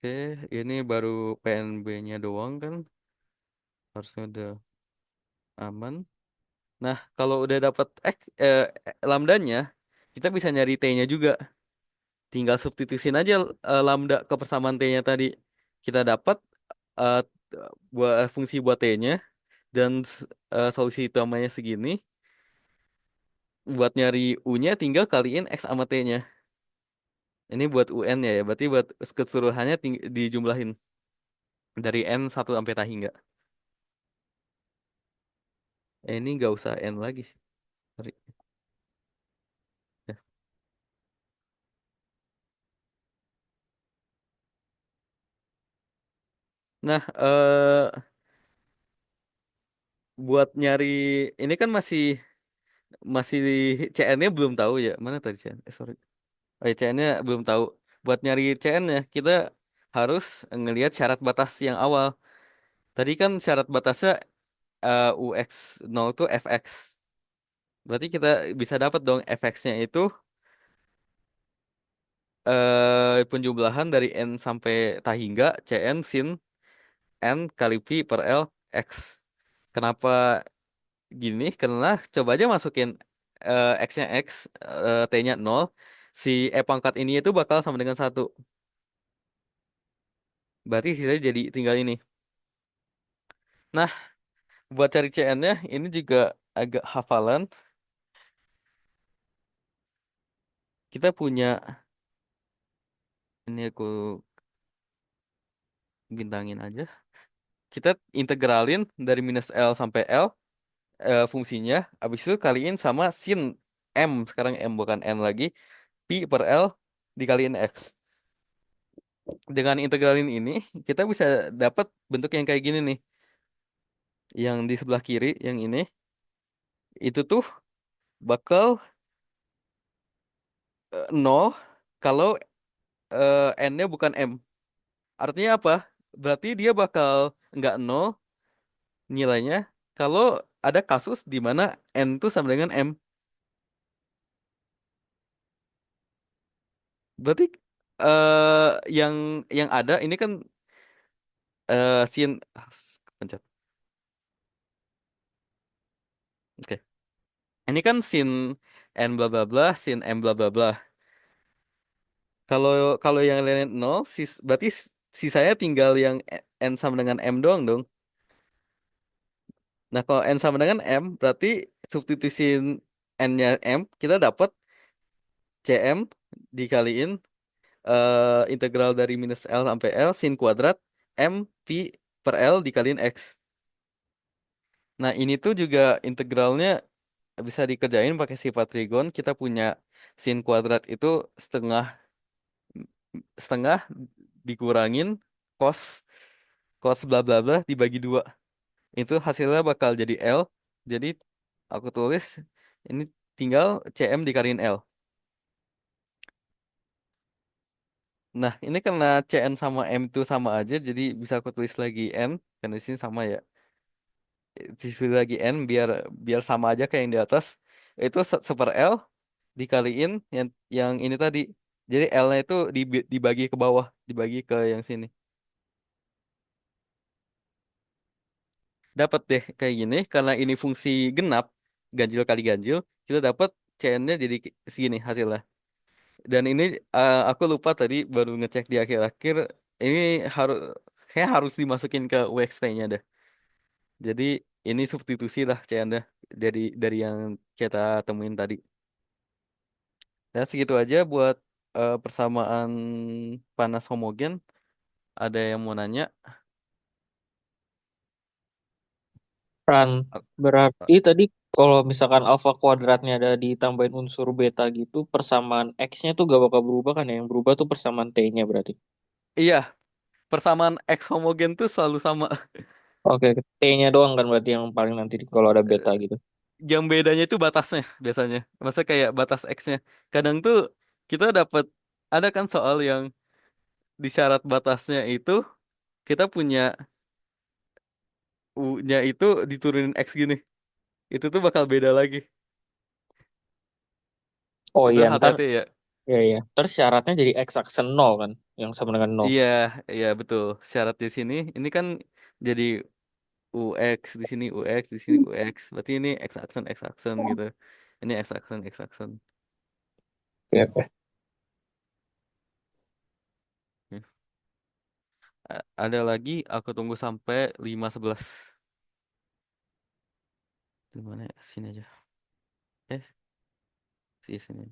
Oke, ini baru PNB-nya doang kan, harusnya udah aman. Nah, kalau udah dapat x lambdanya, kita bisa nyari t-nya juga. Tinggal substitusin aja lambda ke persamaan t-nya tadi. Kita dapat eh, buat fungsi buat t-nya dan solusi utamanya segini. Buat nyari U-nya tinggal kaliin X sama T-nya. Ini buat UN ya, ya. Berarti buat keseluruhannya dijumlahin dari N 1 sampai tak hingga. Ini nggak usah N lagi. Sorry. Ya. Nah, buat nyari ini kan masih CN-nya belum tahu ya. Mana tadi CN? Sorry. Oh, ya, CN-nya belum tahu. Buat nyari CN-nya kita harus ngelihat syarat batas yang awal. Tadi kan syarat batasnya UX0 itu FX. Berarti kita bisa dapat dong FX-nya itu penjumlahan dari n sampai tak hingga Cn sin n kali pi per L x. Kenapa gini? Karena coba aja masukin x-nya x, t-nya 0, si e pangkat ini itu bakal sama dengan 1. Berarti sisanya jadi tinggal ini. Nah, buat cari Cn-nya ini juga agak hafalan. Kita punya ini aku bintangin aja. Kita integralin dari minus L sampai L fungsinya, habis itu kaliin sama sin M, sekarang M bukan N lagi, pi per L dikaliin X. Dengan integralin ini, kita bisa dapat bentuk yang kayak gini nih. Yang di sebelah kiri, yang ini, itu tuh bakal nol kalau n-nya bukan m. Artinya apa? Berarti dia bakal nggak nol nilainya kalau ada kasus di mana n itu sama dengan m. Berarti yang ada ini kan sin pencet. Oke. Ini kan sin n bla bla bla, sin m bla bla bla. Kalau kalau yang lain nol, berarti sisanya tinggal yang n sama dengan m doang dong. Nah, kalau n sama dengan m, berarti substitusin n-nya m, kita dapat cm dikaliin integral dari minus L sampai L sin kuadrat M Pi per L dikaliin X. Nah, ini tuh juga integralnya bisa dikerjain pakai sifat trigon. Kita punya sin kuadrat itu setengah setengah dikurangin cos cos bla bla bla dibagi dua. Itu hasilnya bakal jadi L. Jadi aku tulis ini tinggal Cm dikaliin L. Nah, ini karena Cn sama M itu sama aja, jadi bisa aku tulis lagi N, karena di sini sama ya. Disusul lagi N biar biar sama aja kayak yang di atas. Itu seper L dikaliin yang ini tadi. Jadi L-nya itu dibagi ke bawah, dibagi ke yang sini. Dapat deh kayak gini karena ini fungsi genap, ganjil kali ganjil, kita dapat Cn-nya jadi segini hasilnya. Dan ini aku lupa tadi baru ngecek di akhir-akhir ini harus kayak harus dimasukin ke UXT-nya deh. Jadi ini substitusi lah Cn-nya dari yang kita temuin tadi. Ya segitu aja buat persamaan panas homogen. Ada yang mau nanya? Ran, A- a- berarti tadi kalau misalkan alfa kuadratnya ada ditambahin unsur beta gitu, persamaan X-nya tuh gak bakal berubah kan ya? Yang berubah tuh persamaan T-nya berarti. Iya, persamaan X homogen tuh selalu sama. Oke, T-nya doang kan berarti yang paling nanti kalau ada beta gitu. Yang bedanya itu batasnya biasanya. Masa kayak batas X-nya. Kadang tuh kita dapat ada kan soal yang di syarat batasnya itu kita punya U-nya itu diturunin X gini. Itu tuh bakal beda lagi. Oh Itu iya, ntar, hati-hati ya. ya ya, ntar syaratnya jadi X aksen 0 kan, yang sama dengan 0. Iya, iya betul. Syarat di sini ini kan jadi UX di sini UX di sini UX. Berarti ini X aksen gitu. Ini X aksen. Oke, oke. Hmm. Ada lagi aku tunggu sampai 5:11. Di mana ya? Sini aja. Eh, sini.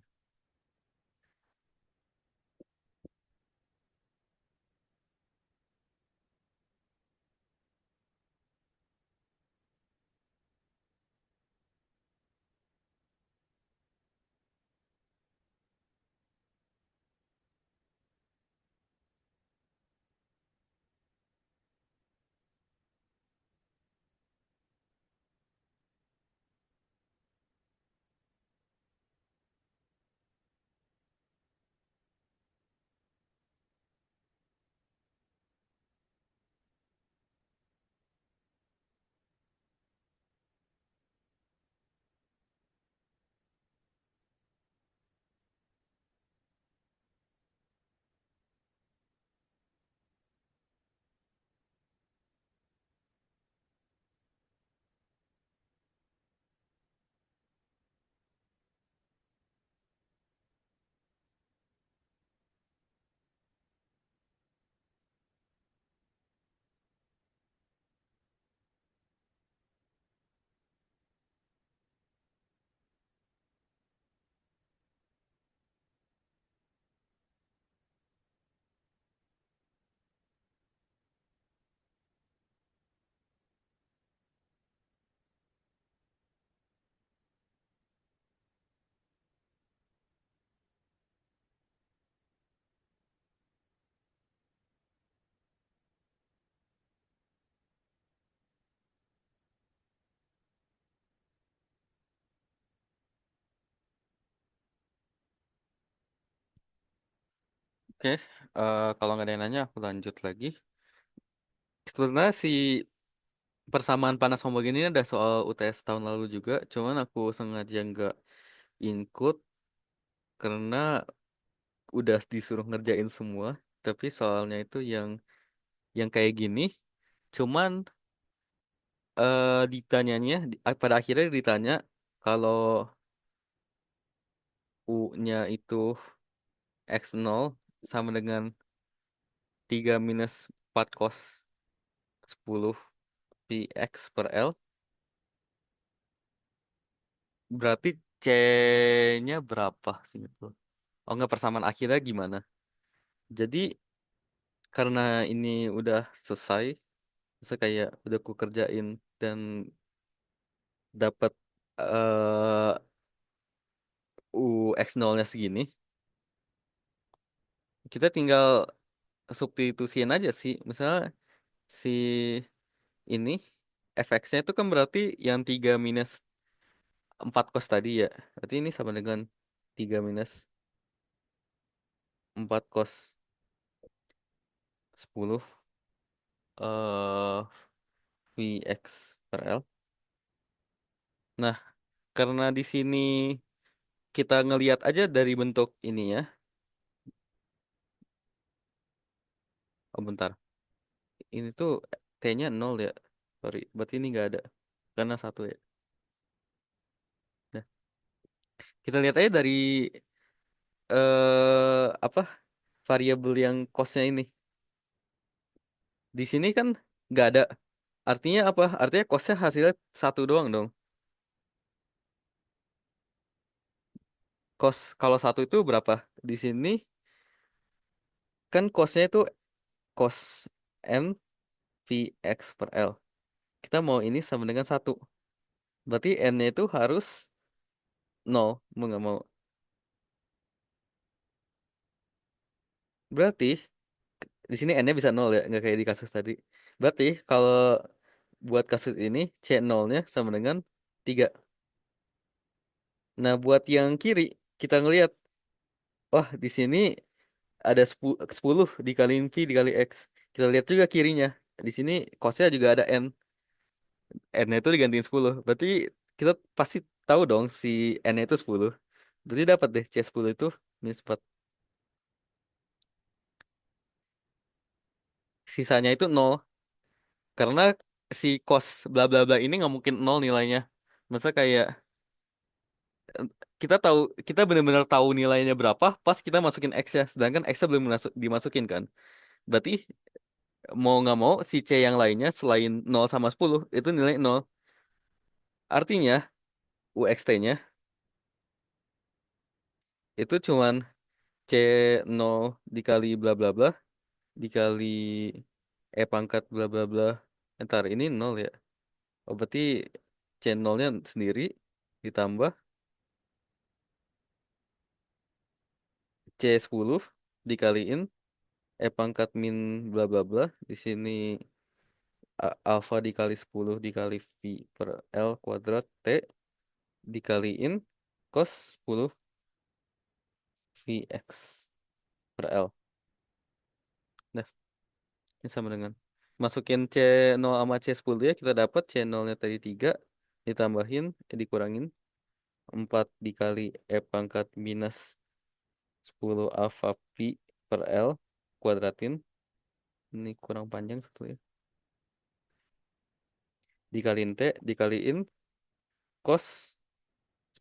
Oke, kalau nggak ada yang nanya, aku lanjut lagi. Sebenarnya si persamaan panas homogen ini ada soal UTS tahun lalu juga, cuman aku sengaja nggak include karena udah disuruh ngerjain semua. Tapi soalnya itu yang kayak gini, cuman ditanyanya pada akhirnya ditanya kalau U-nya itu X0 sama dengan 3 minus 4 cos 10 px per L, berarti C-nya berapa sih itu? Oh nggak, persamaan akhirnya gimana? Jadi karena ini udah selesai, saya kayak udah ku kerjain dan dapat U X0-nya segini, kita tinggal substitusiin aja sih. Misalnya si ini fx-nya itu kan berarti yang 3 minus 4 cos tadi ya. Berarti ini sama dengan 3 minus 4 cos 10 Vx per L. Nah, karena di sini kita ngelihat aja dari bentuk ini ya. Oh bentar. Ini tuh T-nya 0 ya. Sorry, berarti ini nggak ada. Karena satu ya. Nah, kita lihat aja dari apa variabel yang cos-nya ini. Di sini kan nggak ada. Artinya apa? Artinya cos-nya hasilnya satu doang dong. Cos kalau satu itu berapa? Di sini kan cos-nya itu cos n Vx per L. Kita mau ini sama dengan satu. Berarti n-nya itu harus nol. Mau nggak mau. Berarti di sini n-nya bisa nol ya. Nggak kayak di kasus tadi. Berarti kalau buat kasus ini C0-nya sama dengan 3. Nah, buat yang kiri, kita ngelihat, wah, di sini ada 10 dikaliin V dikali X. Kita lihat juga kirinya. Di sini cosnya juga ada N. N-nya itu digantiin 10. Berarti kita pasti tahu dong si N-nya itu 10. Jadi dapat deh C10 itu minus 4. Sisanya itu nol. Karena si cos bla bla bla ini nggak mungkin nol nilainya. Masa kayak eh, kita tahu, kita benar-benar tahu nilainya berapa pas kita masukin X ya. Sedangkan X-nya belum dimasukin kan. Berarti mau nggak mau si C yang lainnya selain 0 sama 10 itu nilai nol. Artinya UXT-nya itu cuman C0 dikali bla bla bla dikali E pangkat bla bla bla. Ntar ini nol ya. Oh, berarti C0-nya sendiri ditambah C10 dikaliin E pangkat min bla bla bla. Di sini alfa dikali 10 dikali V per L kuadrat T dikaliin cos 10 Vx per L. Nah, ini sama dengan masukin C0 sama C10 ya, kita dapat C0-nya tadi 3 ditambahin dikurangin 4 dikali E pangkat minus 10 alfa pi per L kuadratin. Ini kurang panjang satu ya. Dikaliin T dikaliin cos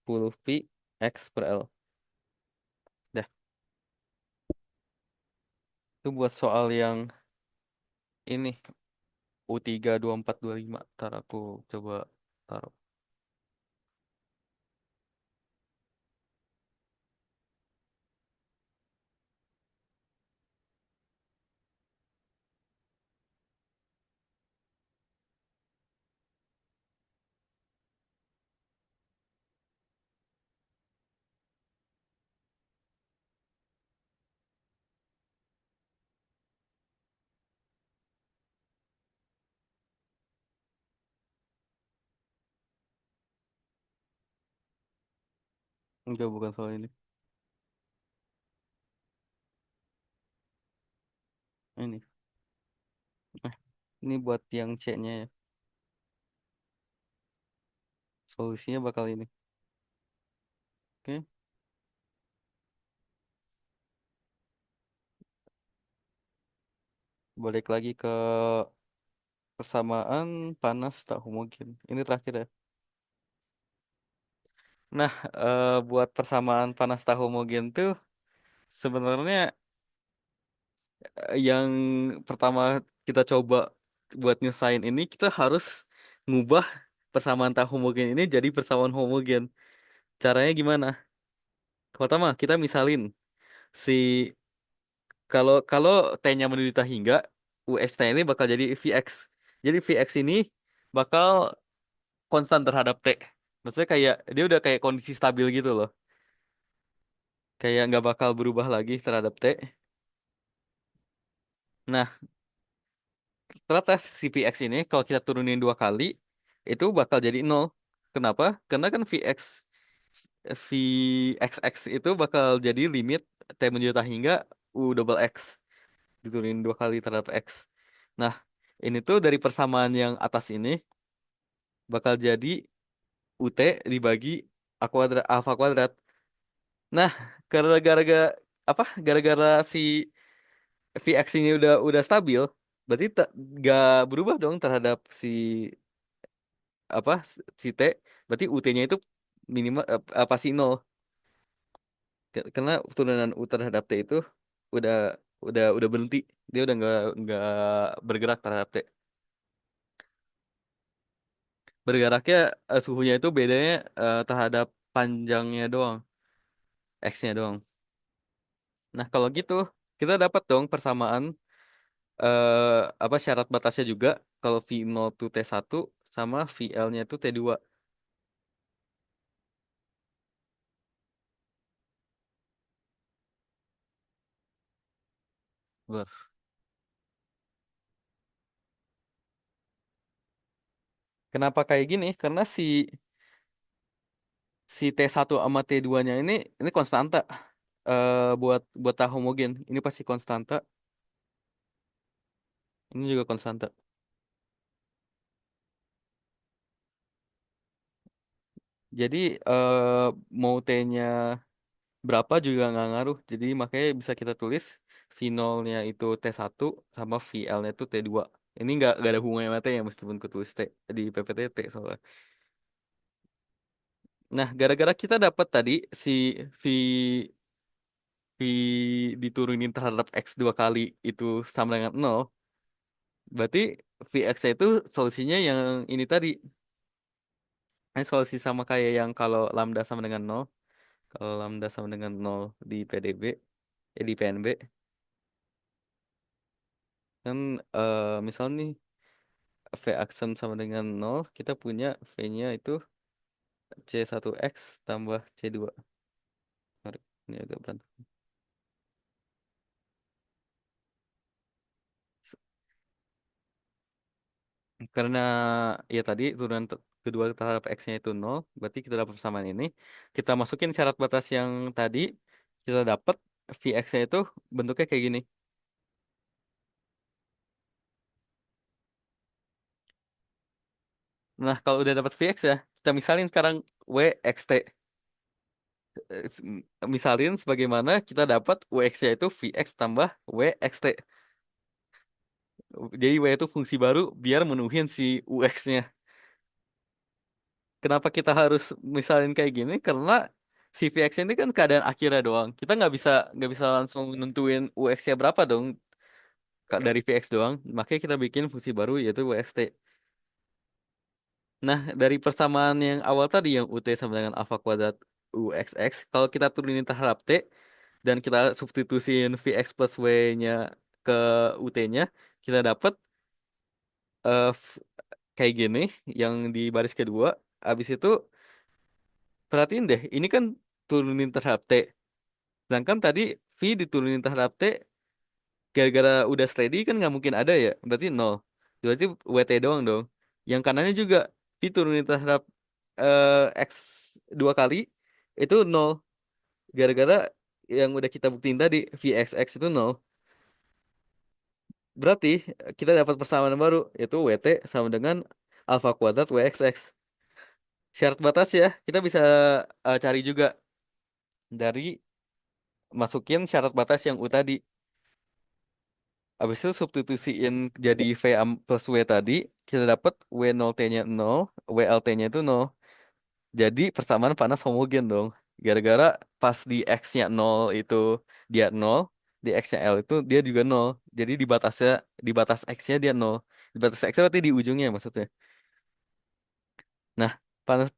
10 pi X per L. Dah, itu buat soal yang ini U3 2425. Ntar aku coba taruh. Enggak, bukan soal ini. Ini. Nah, ini buat yang C-nya ya. Solusinya bakal ini. Oke. Balik lagi ke persamaan panas tak homogen. Ini terakhir ya. Nah, buat persamaan panas tak homogen tuh sebenarnya yang pertama kita coba buat nyesain ini kita harus ngubah persamaan tak homogen ini jadi persamaan homogen. Caranya gimana? Pertama, kita misalin si kalau kalau T-nya menderita hingga UXT ini bakal jadi VX. Jadi VX ini bakal konstan terhadap T. Maksudnya kayak dia udah kayak kondisi stabil gitu loh. Kayak nggak bakal berubah lagi terhadap T. Nah, ternyata si VX ini kalau kita turunin dua kali itu bakal jadi nol. Kenapa? Karena kan VXX itu bakal jadi limit T menjuta hingga U double X diturunin dua kali terhadap X. Nah, ini tuh dari persamaan yang atas ini bakal jadi UT dibagi A kuadrat, alfa kuadrat. Nah, gara-gara apa? Gara-gara si VX ini udah stabil, berarti gak berubah dong terhadap si apa si T. Berarti UT-nya itu minimal pasti nol. Karena turunan U terhadap T itu udah udah berhenti. Dia udah nggak bergerak terhadap T. Bergeraknya suhunya itu bedanya terhadap panjangnya doang, X-nya doang. Nah, kalau gitu kita dapat dong persamaan apa syarat batasnya juga kalau V0 itu T1 sama VL-nya itu T2. Wah. Kenapa kayak gini? Karena si T1 sama T2-nya ini konstanta. Buat tak homogen. Ini pasti konstanta. Ini juga konstanta. Jadi mau T-nya berapa juga nggak ngaruh. Jadi makanya bisa kita tulis V0-nya itu T1 sama VL-nya itu T2. Ini nggak ada hubungannya sama T ya meskipun kutulis T di PPT T soalnya. Nah, gara-gara kita dapat tadi si V V diturunin terhadap X dua kali itu sama dengan nol, berarti Vx itu solusinya yang ini tadi. Ini solusi sama kayak yang kalau lambda sama dengan nol. Kalau lambda sama dengan nol di PDB, di PNB, kan misal nih V aksen sama dengan nol, kita punya V-nya itu C1X tambah C2. Sorry, ini agak berantem. Karena ya tadi turunan kedua terhadap X-nya itu nol, berarti kita dapat persamaan ini. Kita masukin syarat batas yang tadi, kita dapat Vx-nya itu bentuknya kayak gini. Nah, kalau udah dapat Vx ya, kita misalin sekarang Wxt. Misalin sebagaimana kita dapat Ux-nya itu Vx tambah Wxt. Jadi W itu fungsi baru biar menuhin si Ux-nya. Kenapa kita harus misalin kayak gini? Karena si VX ini kan keadaan akhirnya doang. Kita nggak bisa langsung nentuin UX-nya berapa dong dari VX doang. Makanya kita bikin fungsi baru yaitu UXT. Nah, dari persamaan yang awal tadi yang UT sama dengan alpha kuadrat UXX, kalau kita turunin terhadap T dan kita substitusiin VX plus W-nya ke UT-nya, kita dapat eh, f- kayak gini yang di baris kedua. Habis itu perhatiin deh, ini kan turunin terhadap T. Sedangkan tadi V diturunin terhadap T gara-gara udah steady kan nggak mungkin ada ya. Berarti nol. Berarti WT doang dong. Yang kanannya juga V turunin terhadap X dua kali itu nol. Gara-gara yang udah kita buktiin tadi VXX itu nol. Berarti kita dapat persamaan baru, yaitu WT sama dengan alfa kuadrat WXX. Syarat batas ya, kita bisa cari juga dari masukin syarat batas yang U tadi. Habis itu substitusiin jadi plus W tadi, kita dapat W0T-nya 0, WLT-nya itu 0. Jadi persamaan panas homogen dong. Gara-gara pas di X-nya 0 itu dia 0, di X-nya L itu dia juga 0. Jadi di batas X-nya dia 0. Di batas X berarti di ujungnya maksudnya. Nah, panas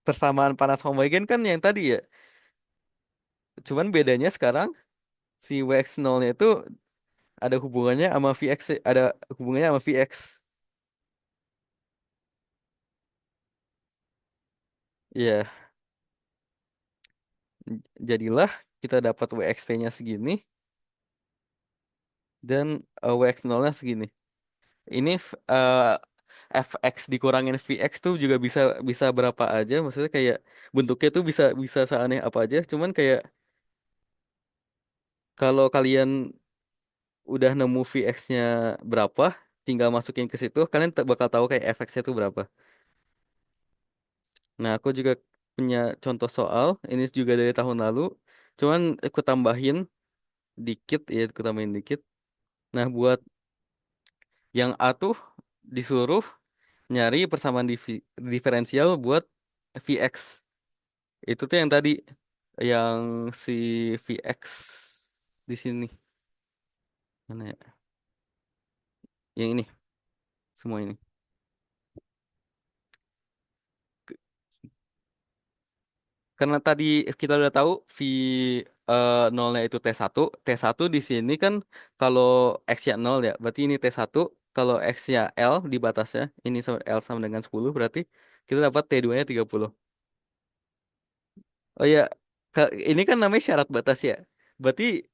persamaan panas homogen kan yang tadi ya. Cuman bedanya sekarang si Wx 0-nya itu ada hubungannya sama Vx, ada hubungannya sama Vx. Iya, jadilah kita dapat Wxt-nya segini dan Wx 0-nya segini. Ini fx dikurangin Vx tuh juga bisa bisa berapa aja, maksudnya kayak bentuknya tuh bisa bisa seaneh apa aja. Cuman kayak kalau kalian udah nemu Vx-nya berapa, tinggal masukin ke situ, kalian bakal tahu kayak fx-nya tuh berapa. Nah, aku juga punya contoh soal, ini juga dari tahun lalu, cuman aku tambahin dikit ya, aku tambahin dikit. Nah, buat yang A tuh disuruh nyari persamaan diferensial buat Vx. Itu tuh yang tadi, yang si Vx di sini. Mana ya? Yang ini, semua ini. Karena tadi kita udah tahu V nolnya itu T1. T1 di sini kan kalau X-nya 0 ya, berarti ini T1. Kalau X-nya L di batasnya, ini sama L sama dengan 10, berarti kita dapat T2-nya 30. Oh ya, ini kan namanya syarat batas ya. Berarti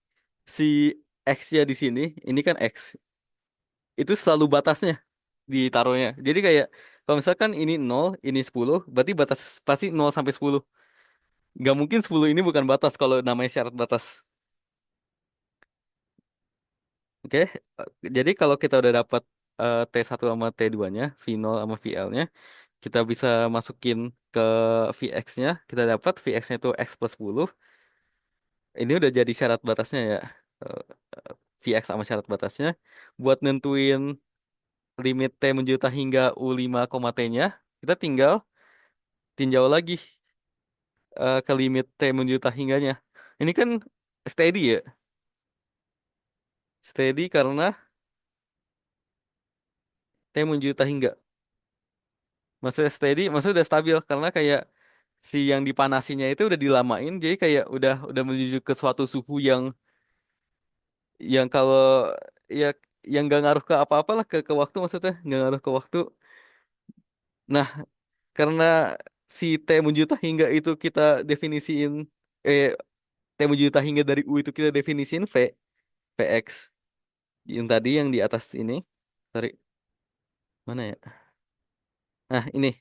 si X-nya di sini, ini kan X. Itu selalu batasnya ditaruhnya. Jadi kayak kalau misalkan ini 0, ini 10, berarti batas pasti 0 sampai 10. Nggak mungkin 10 ini bukan batas kalau namanya syarat batas. Oke, jadi kalau kita udah dapat T1 sama T2-nya, V0 sama VL-nya, kita bisa masukin ke Vx-nya, kita dapat Vx-nya itu X plus 10. Ini udah jadi syarat batasnya ya, eh, Vx sama syarat batasnya. Buat nentuin limit T menjuta hingga U5, T-nya, kita tinggal tinjau lagi ke limit T menjuta hingganya. Ini kan steady ya, steady karena T menjuta hingga. Maksudnya steady, maksudnya udah stabil karena kayak si yang dipanasinya itu udah dilamain, jadi kayak udah menuju ke suatu suhu yang kalau ya yang gak ngaruh ke apa-apa lah ke waktu, maksudnya nggak ngaruh ke waktu. Nah, karena si T menjuta hingga itu kita definisiin eh T menjuta hingga dari U itu kita definisiin Vx yang tadi yang di atas ini. Sorry, mana ya? Nah, ini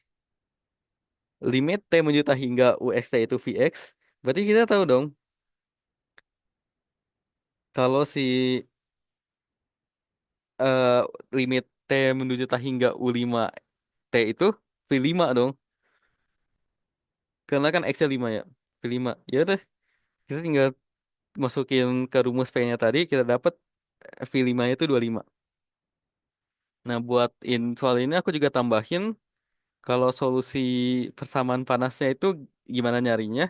limit T menjuta hingga UXT itu Vx. Berarti kita tahu dong kalau si eh, limit T menuju tak hingga U5 T itu V5 dong. Karena kan X-nya 5 ya. V5. Ya udah, kita tinggal masukin ke rumus V-nya tadi, kita dapat V5-nya itu 25. Nah, buat soal ini aku juga tambahin kalau solusi persamaan panasnya itu gimana nyarinya.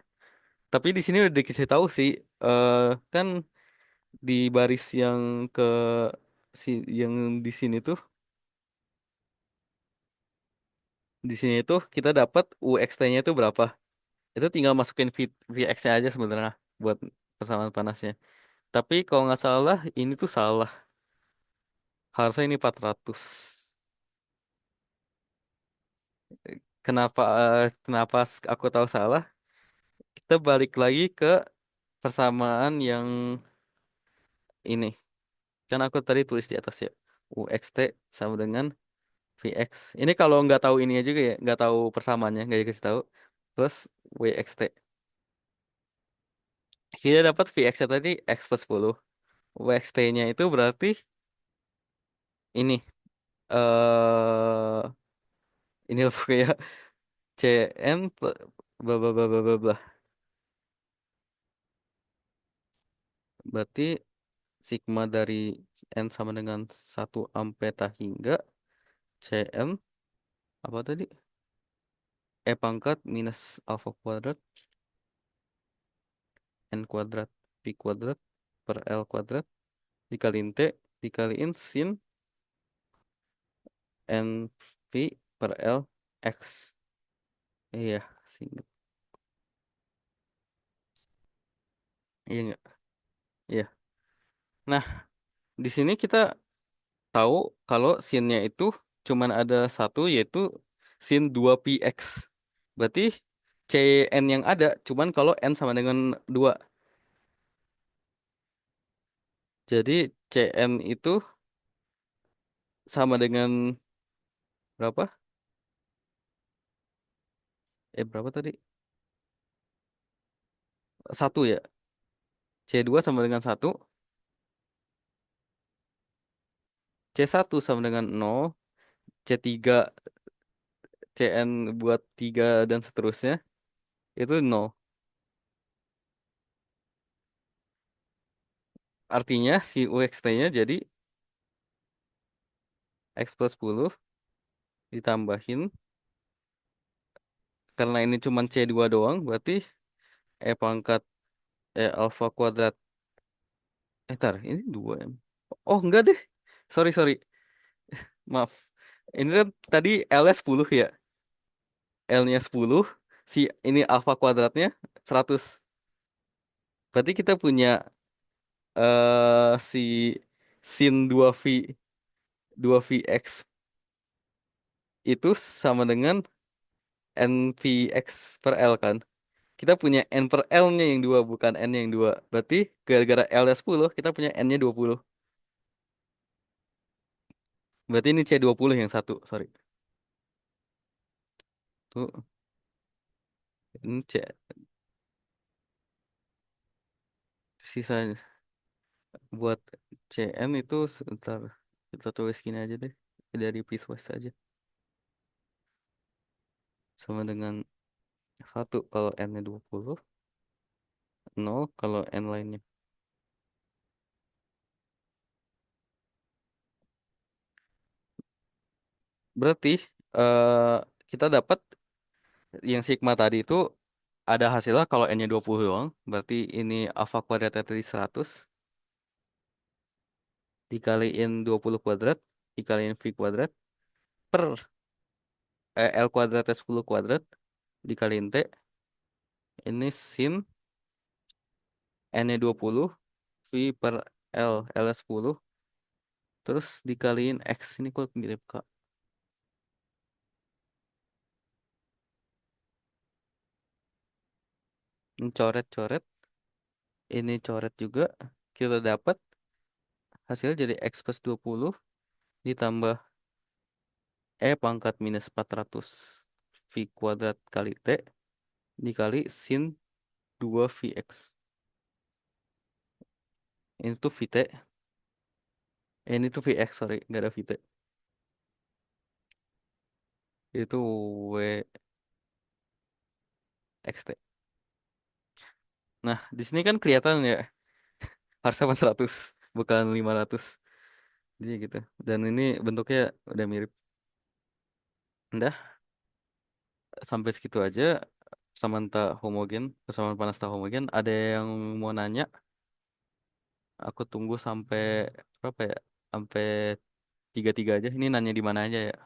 Tapi di sini udah dikasih tahu sih, eh kan di baris yang ke yang di sini tuh, di sini tuh kita dapat UXT-nya itu berapa. Itu tinggal masukin VX-nya aja sebenarnya buat persamaan panasnya. Tapi kalau nggak salah ini tuh salah. Harusnya ini 400. Kenapa aku tahu salah? Kita balik lagi ke persamaan yang ini. Kan aku tadi tulis di atas ya. UXT sama dengan VX. Ini kalau nggak tahu ininya juga ya, nggak tahu persamaannya, nggak dikasih tahu. Plus WXT. Kita dapat VX-nya tadi X plus 10. WXT-nya itu berarti ini ini loh kayak CN bla bla bla bla bla bla. Berarti sigma dari N sama dengan 1 ampeta hingga CN apa tadi? E pangkat minus alfa kuadrat N kuadrat P kuadrat per L kuadrat dikaliin T dikaliin sin N V per L X. Iya, singkat. Iya nggak? Iya. Nah, di sini kita tahu kalau sinnya itu cuman ada satu yaitu sin 2px. Berarti Cn yang ada cuman kalau n sama dengan 2. Jadi Cn itu sama dengan berapa? Berapa tadi? Satu ya. C2 sama dengan satu, C1 sama dengan nol, C3 Cn buat 3 dan seterusnya itu nol. Artinya si UXT-nya jadi X plus 10 ditambahin karena ini cuma C2 doang berarti E pangkat alfa kuadrat. Tar, ini 2 M. Oh, enggak deh. Sorry, sorry. Maaf. Ini kan tadi L-nya 10 ya. L-nya 10. Si ini alfa kuadratnya 100. Berarti kita punya si sin 2Vx itu sama dengan NVX per L kan. Kita punya N per L-nya yang 2 bukan N yang 2. Berarti gara-gara L-nya 10 kita punya N-nya 20. Berarti ini C20 yang satu, sorry. Tuh, ini sisanya buat CN itu sebentar kita tulis gini aja deh. Dari piecewise aja. Sama dengan satu kalau N-nya 20, nol kalau N lainnya. Berarti eh kita dapat yang sigma tadi itu ada hasilnya kalau N-nya 20 doang. Berarti ini alpha kuadratnya tadi 100 dikaliin 20 kuadrat dikaliin V kuadrat per L kuadratnya 10 kuadrat dikaliin T. Ini sin N-nya 20 V per L-nya 10 terus dikaliin X ini kok mirip Kak. Ini coret-coret, ini coret juga. Kita dapat hasil jadi X plus 20 ditambah E pangkat minus 400 V kuadrat kali T dikali sin 2Vx. Ini tuh VT. Ini tuh VX, sorry. Nggak ada VT. Itu WXT. Nah, di sini kan kelihatan ya harusnya 400 bukan 500. Jadi gitu. Dan ini bentuknya udah mirip. Udah, sampai segitu aja. Persamaan tak homogen, persamaan panas tak homogen. Ada yang mau nanya? Aku tunggu sampai berapa ya? Sampai 33 aja. Ini nanya di mana aja ya?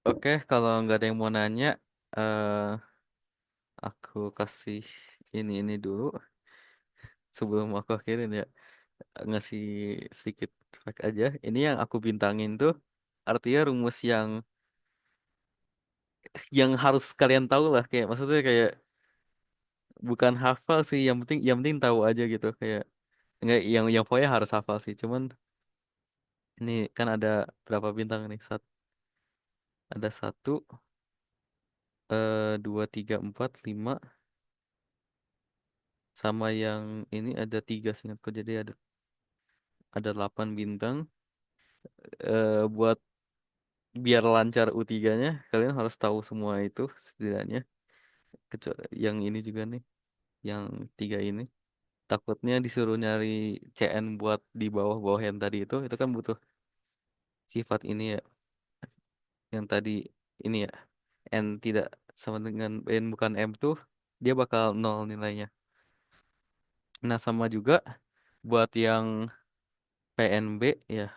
Oke, kalau nggak ada yang mau nanya, eh aku kasih ini dulu sebelum aku akhirin ya. Ngasih sedikit fact aja. Ini yang aku bintangin tuh artinya rumus yang harus kalian tahu lah, kayak maksudnya kayak bukan hafal sih, yang penting tahu aja gitu, kayak nggak yang pokoknya harus hafal sih. Cuman ini kan ada berapa bintang nih? Ada satu, dua, tiga, empat, lima, sama yang ini ada tiga seingatku, jadi ada 8 bintang. Buat biar lancar U3-nya, kalian harus tahu semua itu setidaknya. Kecuali yang ini juga nih, yang tiga ini. Takutnya disuruh nyari CN buat di bawah-bawah yang tadi itu kan butuh sifat ini ya, yang tadi ini ya. N tidak sama dengan N bukan M tuh, dia bakal nol nilainya. Nah, sama juga buat yang PNB ya.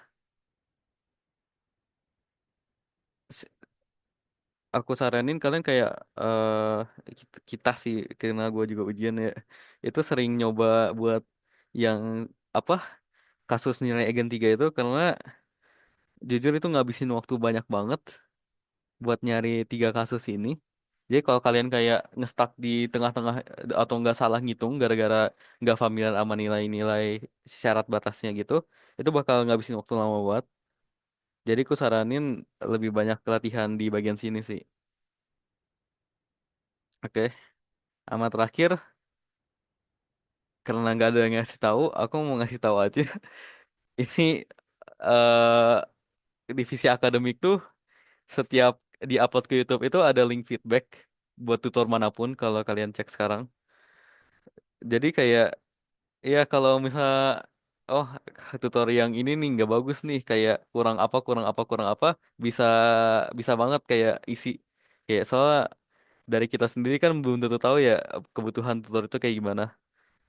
s- Aku saranin kalian kayak kita sih, karena gue juga ujian ya. Itu sering nyoba buat yang apa, kasus nilai Egen 3 itu, karena jujur itu ngabisin waktu banyak banget buat nyari tiga kasus ini. Jadi kalau kalian kayak ngestak di tengah-tengah atau nggak salah ngitung gara-gara nggak familiar sama nilai-nilai syarat batasnya gitu, itu bakal ngabisin waktu lama banget. Jadi aku saranin lebih banyak latihan di bagian sini sih. Oke, sama terakhir, karena nggak ada yang ngasih tahu, aku mau ngasih tahu aja. Ini divisi akademik tuh setiap di upload ke YouTube itu ada link feedback buat tutor manapun kalau kalian cek sekarang. Jadi kayak, ya kalau misal, oh, tutor yang ini nih nggak bagus nih, kayak kurang apa kurang apa kurang apa, bisa bisa banget kayak isi, kayak soalnya dari kita sendiri kan belum tentu tahu ya kebutuhan tutor itu kayak gimana.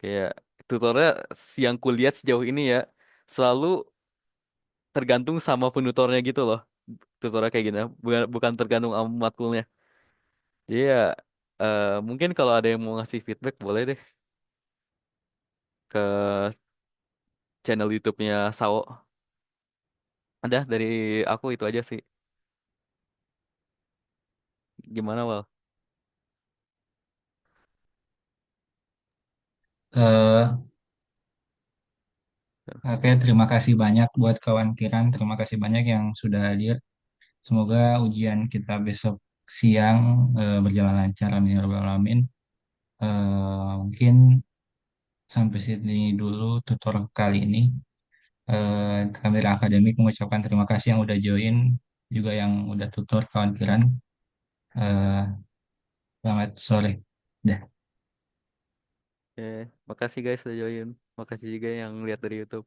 Kayak tutornya yang kulihat sejauh ini ya selalu tergantung sama penutornya gitu loh. Tutornya kayak gini bukan tergantung sama matkulnya. Jadi ya, mungkin kalau ada yang mau ngasih feedback boleh deh ke channel YouTube-nya Sao. Ada dari aku itu aja sih. Gimana, Wal? Eh, oke, terima kasih banyak buat kawan Kiran. Terima kasih banyak yang sudah hadir. Semoga ujian kita besok siang berjalan lancar. Amin ya rabbal alamin. Mungkin sampai sini dulu tutor kali ini. Kami dari akademik mengucapkan terima kasih yang udah join, juga yang udah tutor kawan Kiran. Eh, Selamat sore. Dah. Oke, makasih guys sudah join. Makasih juga yang lihat dari YouTube.